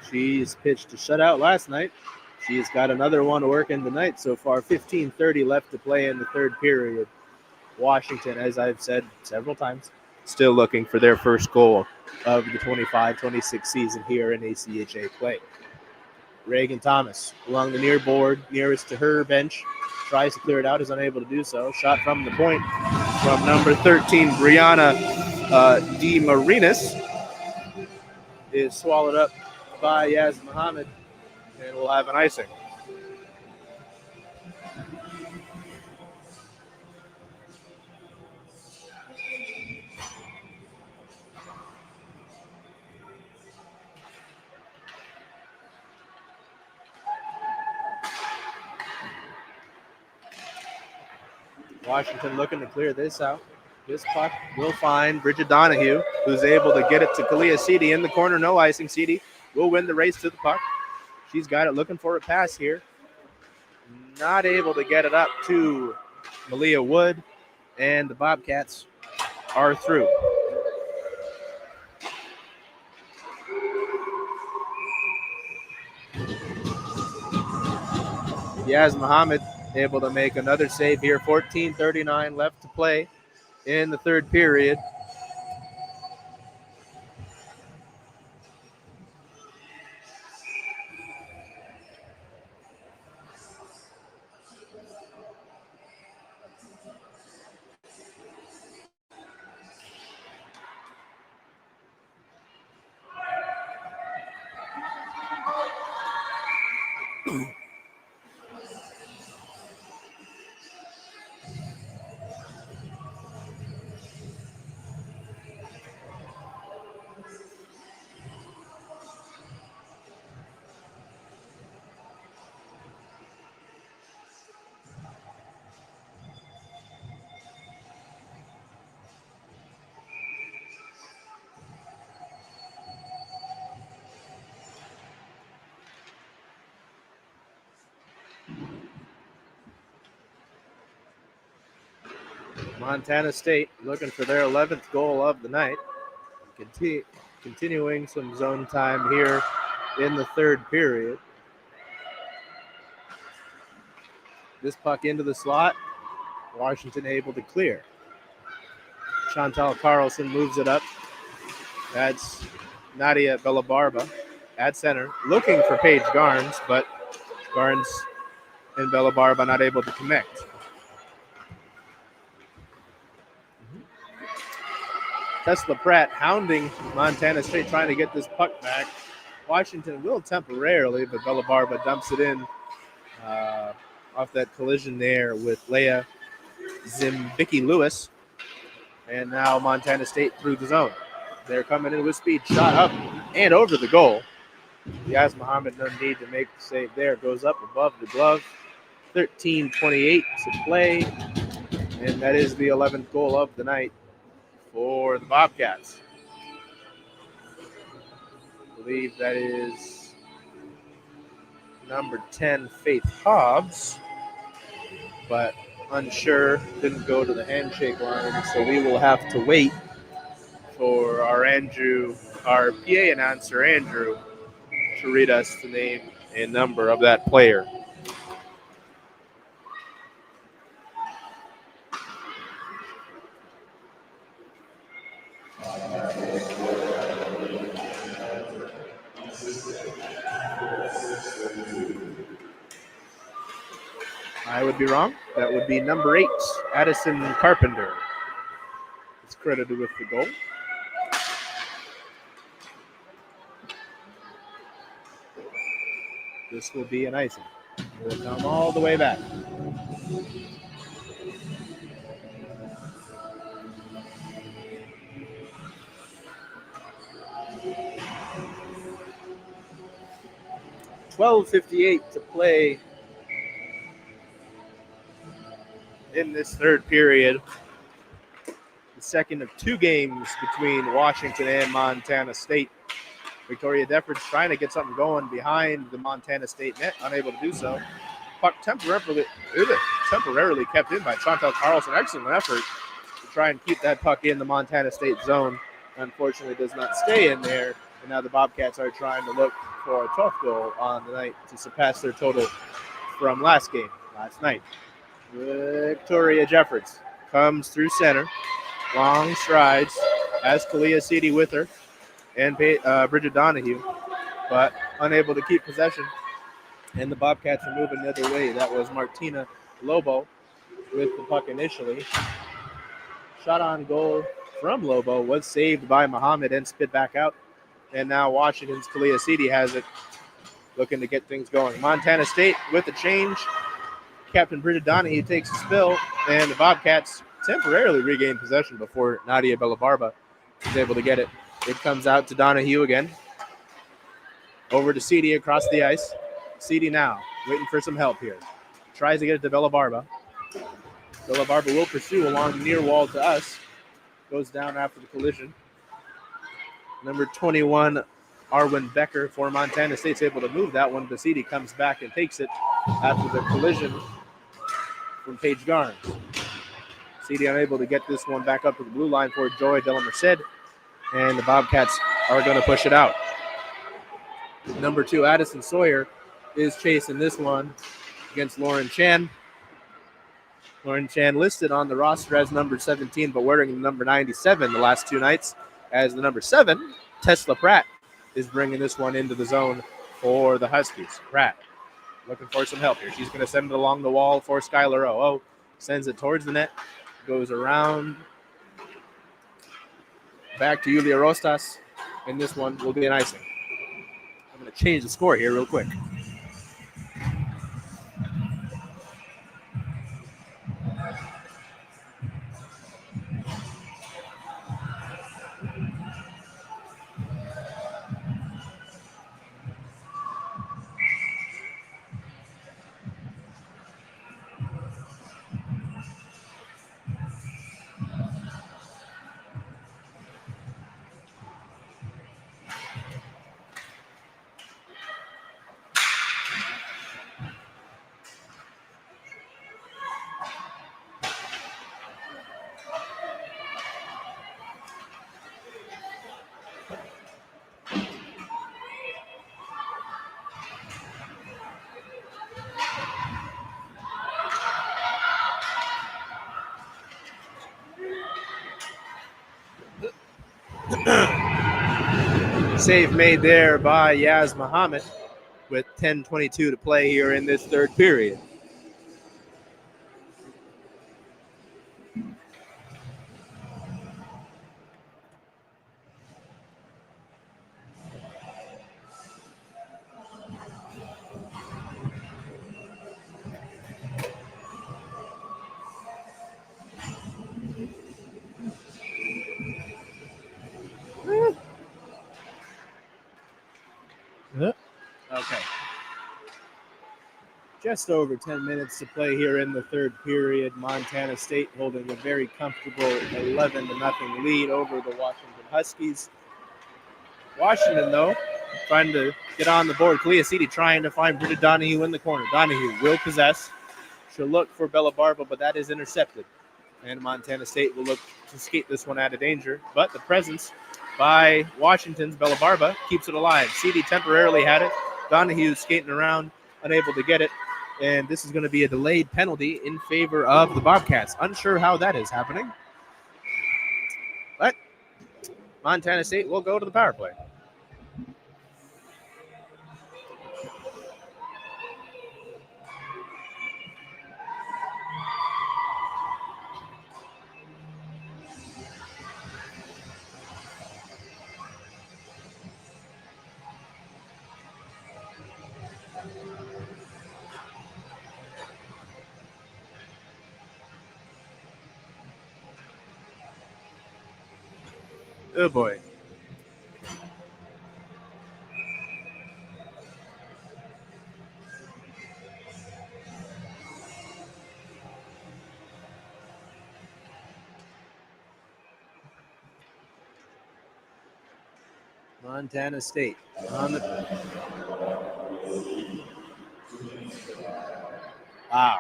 Speaker 2: She's pitched a shutout last night. She's got another one working tonight so far. 15:30 left to play in the third period. Washington, as I've said several times, still looking for their first goal of the 25-26 season here in ACHA play. Reagan Thomas along the near board, nearest to her bench, tries to clear it out, is unable to do so. Shot from the point from number 13, Brianna DeMarinis, is swallowed up by Yaz Muhammad, and we'll have an icing. Washington looking to clear this out. This puck will find Bridget Donahue, who's able to get it to Kalia Seedy in the corner. No icing. Seedy will win the race to the puck. She's got it, looking for a pass here. Not able to get it up to Malia Wood, and the Bobcats are through. Yaz Muhammad able to make another save here. 14:39 left to play in the third period. Montana State looking for their 11th goal of the night. Continuing some zone time here in the third period. This puck into the slot. Washington able to clear. Chantal Carlson moves it up. That's Nadia Bellabarba at center, looking for Paige Garnes, but Garnes and Bellabarba not able to connect. Tesla Pratt hounding Montana State, trying to get this puck back. Washington will temporarily, but Bellabarba dumps it in off that collision there with Leia Zimbicki-Lewis. And now Montana State through the zone. They're coming in with speed. Shot up and over the goal. Yaz Muhammad, no need to make the save there. Goes up above the glove. 13:28 to play. And that is the 11th goal of the night for the Bobcats. I believe that is number 10, Faith Hobbs, but unsure, didn't go to the handshake line, so we will have to wait for our PA announcer, Andrew, to read us the name and number of that player. I would be wrong. That would be number 8, Addison Carpenter. It's credited with the goal. This will be an icing. We'll come all the way back. $12:58 to play in this third period. The second of two games between Washington and Montana State. Victoria Deffords trying to get something going behind the Montana State net, unable to do so. Puck temporarily kept in by Chantal Carlson. Excellent effort to try and keep that puck in the Montana State zone. Unfortunately, does not stay in there. And now the Bobcats are trying to look for a 12th goal on the night to surpass their total from last night. Victoria Jeffords comes through center, long strides, has Kalia Seedy with her, and Bridget Donahue, but unable to keep possession. And the Bobcats are moving the other way. That was Martina Lobo with the puck initially. Shot on goal from Lobo was saved by Muhammad and spit back out. And now Washington's Kalia Seedy has it, looking to get things going. Montana State with the change. Captain Bridget Donahue takes a spill, and the Bobcats temporarily regain possession before Nadia Bellabarba is able to get it. It comes out to Donahue again. Over to Seedy across the ice. Seedy now waiting for some help here. Tries to get it to Bellabarba. Bellabarba will pursue along near wall to us. Goes down after the collision. Number 21, Arwen Becker for Montana State's able to move that one. Seedy comes back and takes it after the collision from Paige Garnes. Seedy unable to get this one back up to the blue line for Joy De La Merced, and the Bobcats are going to push it out. Number 2, Addison Sawyer is chasing this one against Lauren Chan. Lauren Chan listed on the roster as number 17, but wearing the number 97 the last 2 nights, as the number 7, Tesla Pratt, is bringing this one into the zone for the Huskies. Pratt looking for some help here. She's going to send it along the wall for Skylar O. O sends it towards the net, goes around back to Yulia Rostas, and this one will be an icing. I'm going to change the score here real quick. Save made there by Yaz Muhammad with 10:22 to play here in this third period. Okay. Just over 10 minutes to play here in the third period. Montana State holding a very comfortable 11-0 lead over the Washington Huskies. Washington, though, trying to get on the board. Kalia Seedy trying to find Bridget Donahue in the corner. Donahue will possess. She'll look for Bellabarba, but that is intercepted. And Montana State will look to skate this one out of danger. But the presence by Washington's Bellabarba keeps it alive. Seedy temporarily had it. Donahue skating around, unable to get it. And this is going to be a delayed penalty in favor of the Bobcats. Unsure how that is happening. But Montana State will go to the power play. Oh, boy. Montana State on the... Wow.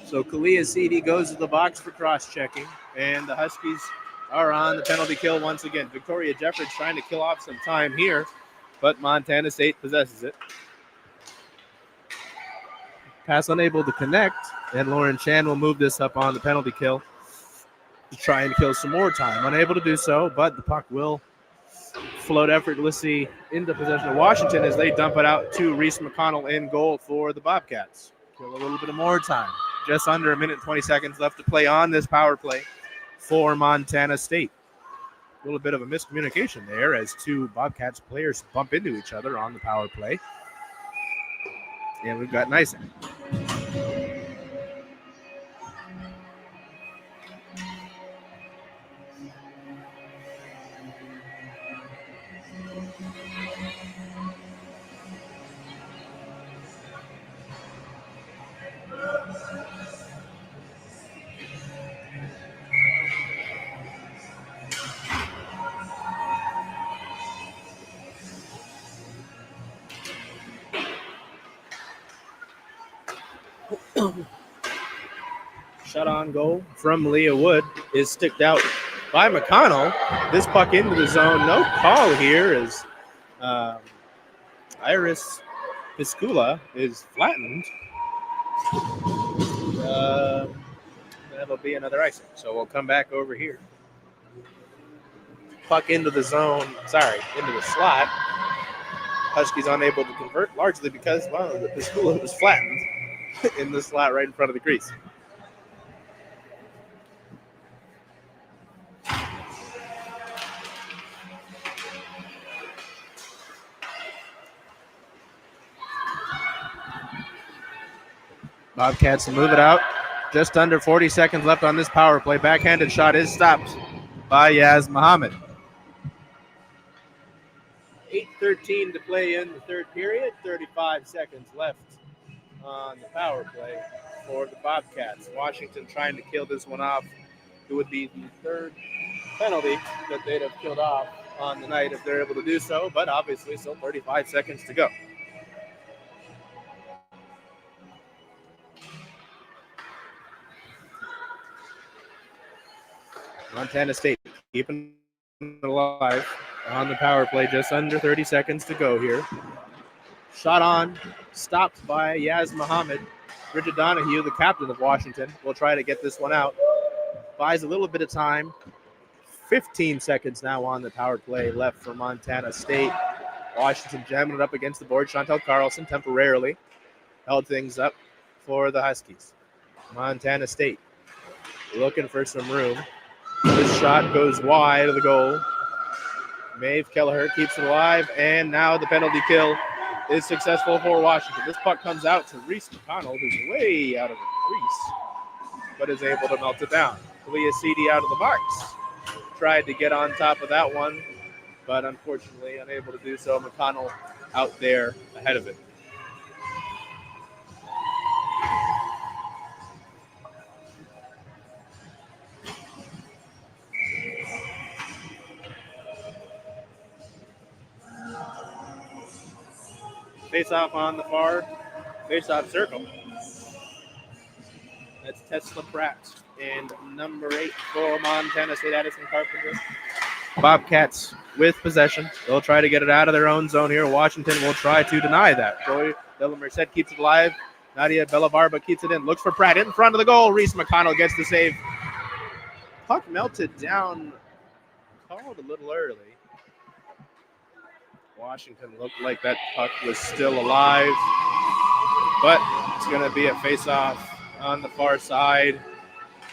Speaker 2: So Kalia Seedy goes to the box for cross-checking, and the Huskies are on the penalty kill once again. Victoria Jeffords trying to kill off some time here but Montana State possesses it. Pass unable to connect, and Lauren Chan will move this up on the penalty kill to try and kill some more time. Unable to do so, but the puck will float effortlessly into possession of Washington as they dump it out to Reese McConnell in goal for the Bobcats. Kill a little bit of more time. Just under a minute and 20 seconds left to play on this power play for Montana State. A little bit of a miscommunication there as two Bobcats players bump into each other on the power play. And we've got nice. Shot on goal from Leah Wood is sticked out by McConnell. This puck into the zone. No call here as Iris Piscula is flattened. That'll be another icing. So we'll come back over here. Puck into the zone. Into the slot. Huskies unable to convert, largely because, the Piscula was flattened in the slot right in front of the crease. Bobcats will move it out. Just under 40 seconds left on this power play. Backhanded shot is stopped by Yaz Muhammad. 8:13 to play in the third period. 35 seconds left on the power play for the Bobcats. Washington trying to kill this one off. It would be the third penalty that they'd have killed off on the night if they're able to do so, but obviously still 35 seconds to go. Montana State keeping it alive on the power play. Just under 30 seconds to go here. Shot on, stopped by Yaz Muhammad. Bridget Donahue, the captain of Washington, will try to get this one out. Buys a little bit of time. 15 seconds now on the power play left for Montana State. Washington jamming it up against the board. Chantel Carlson temporarily held things up for the Huskies. Montana State looking for some room. This shot goes wide of the goal. Maeve Kelleher keeps it alive, and now the penalty kill is successful for Washington. This puck comes out to Reese McConnell, who's way out of the crease, but is able to melt it down. Leah Seedy out of the box. Tried to get on top of that one, but unfortunately unable to do so. McConnell out there ahead of it. Face-off on the far face-off circle. That's Tesla Pratt and number 8 for Montana State, Addison Carpenter. Bobcats with possession. They'll try to get it out of their own zone here. Washington will try to deny that. Joy Delamerced keeps it alive. Nadia Bellabarba keeps it in. Looks for Pratt in front of the goal. Reese McConnell gets the save. Puck melted down. Called a little early. Washington looked like that puck was still alive. But it's going to be a face-off on the far side.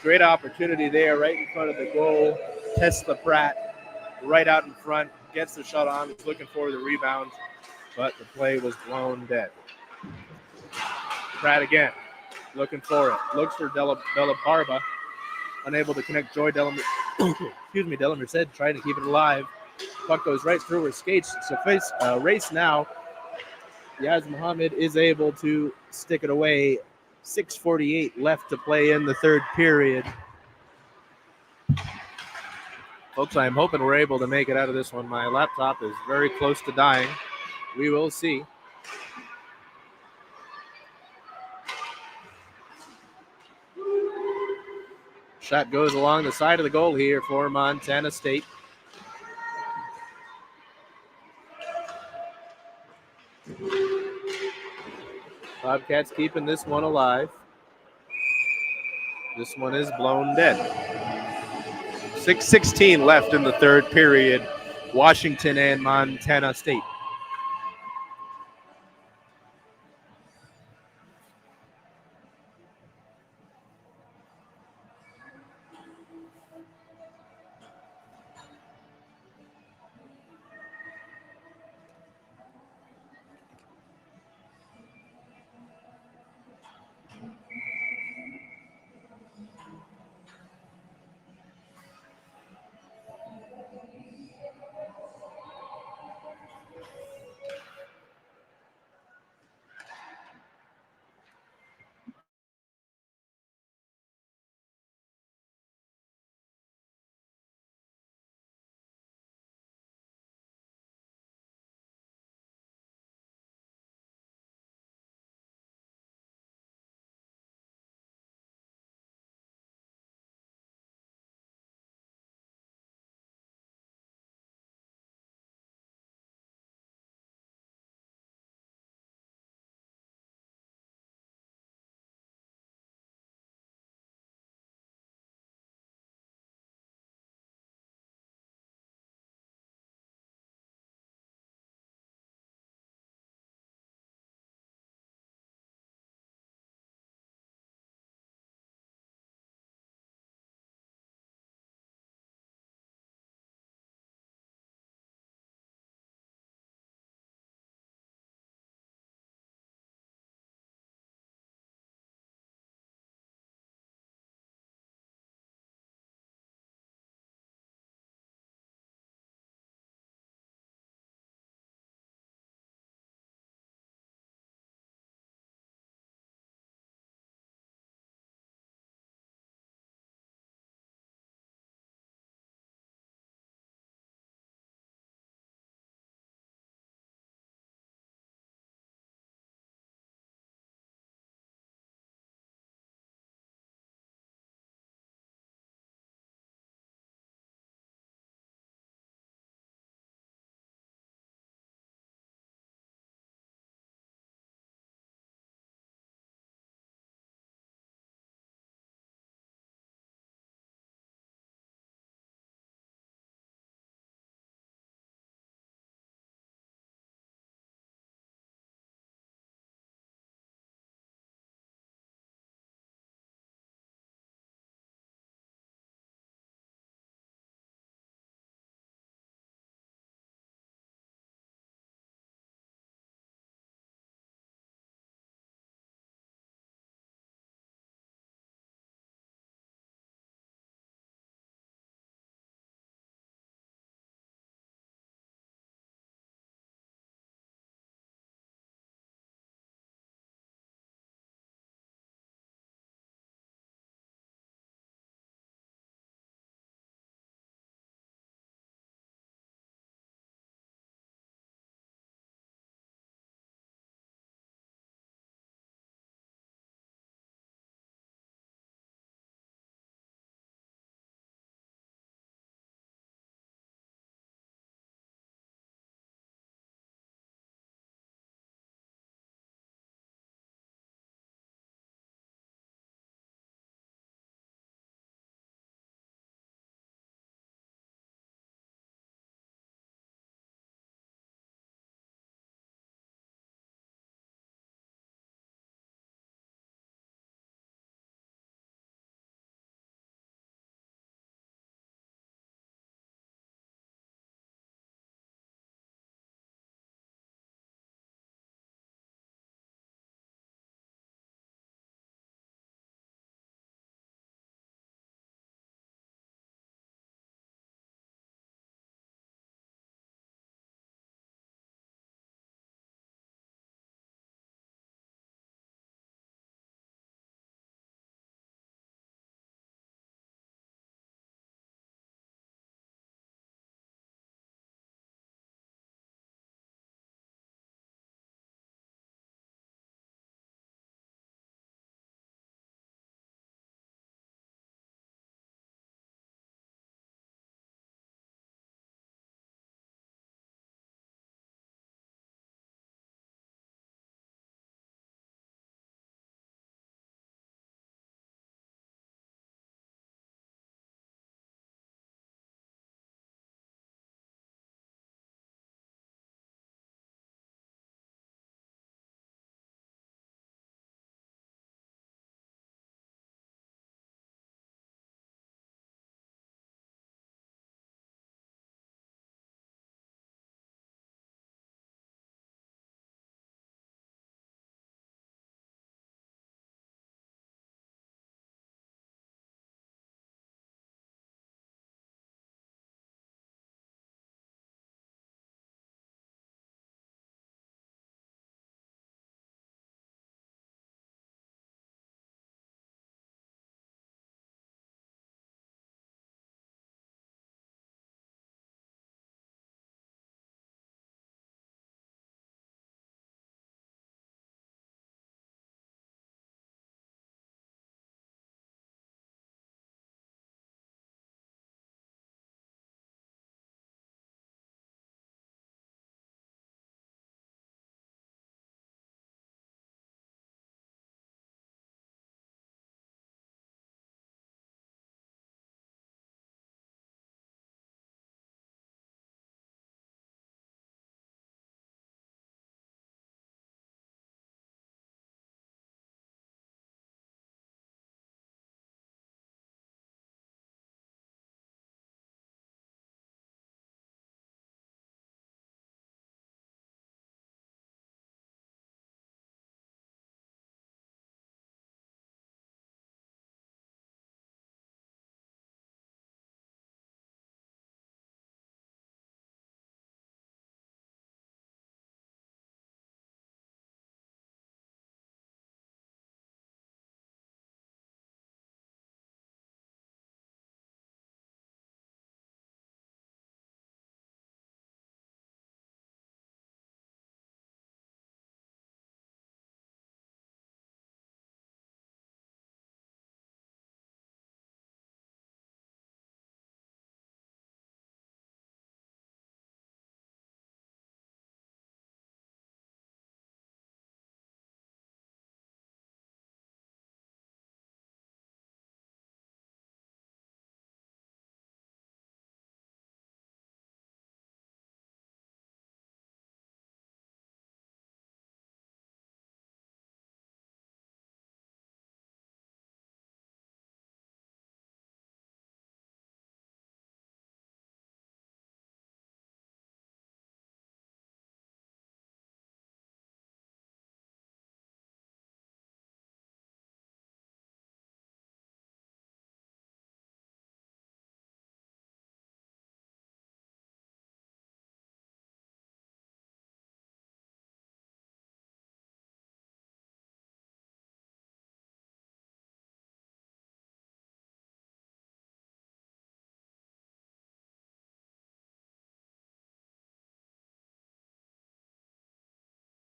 Speaker 2: Great opportunity there right in front of the goal. Tesla Pratt right out in front. Gets the shot on. He's looking for the rebound. But the play was blown dead. Pratt again. Looking for it. Looks for Bella Barba. Unable to connect. Joy Delamerced trying to keep it alive. Puck goes right through her skates. So race now. Yaz Muhammad is able to stick it away. 6:48 left to play in the third period. Folks, I'm hoping we're able to make it out of this one. My laptop is very close to dying. We will see. Shot goes along the side of the goal here for Montana State. Bobcats keeping this one alive. This one is blown dead. 6:16 left in the third period. Washington and Montana State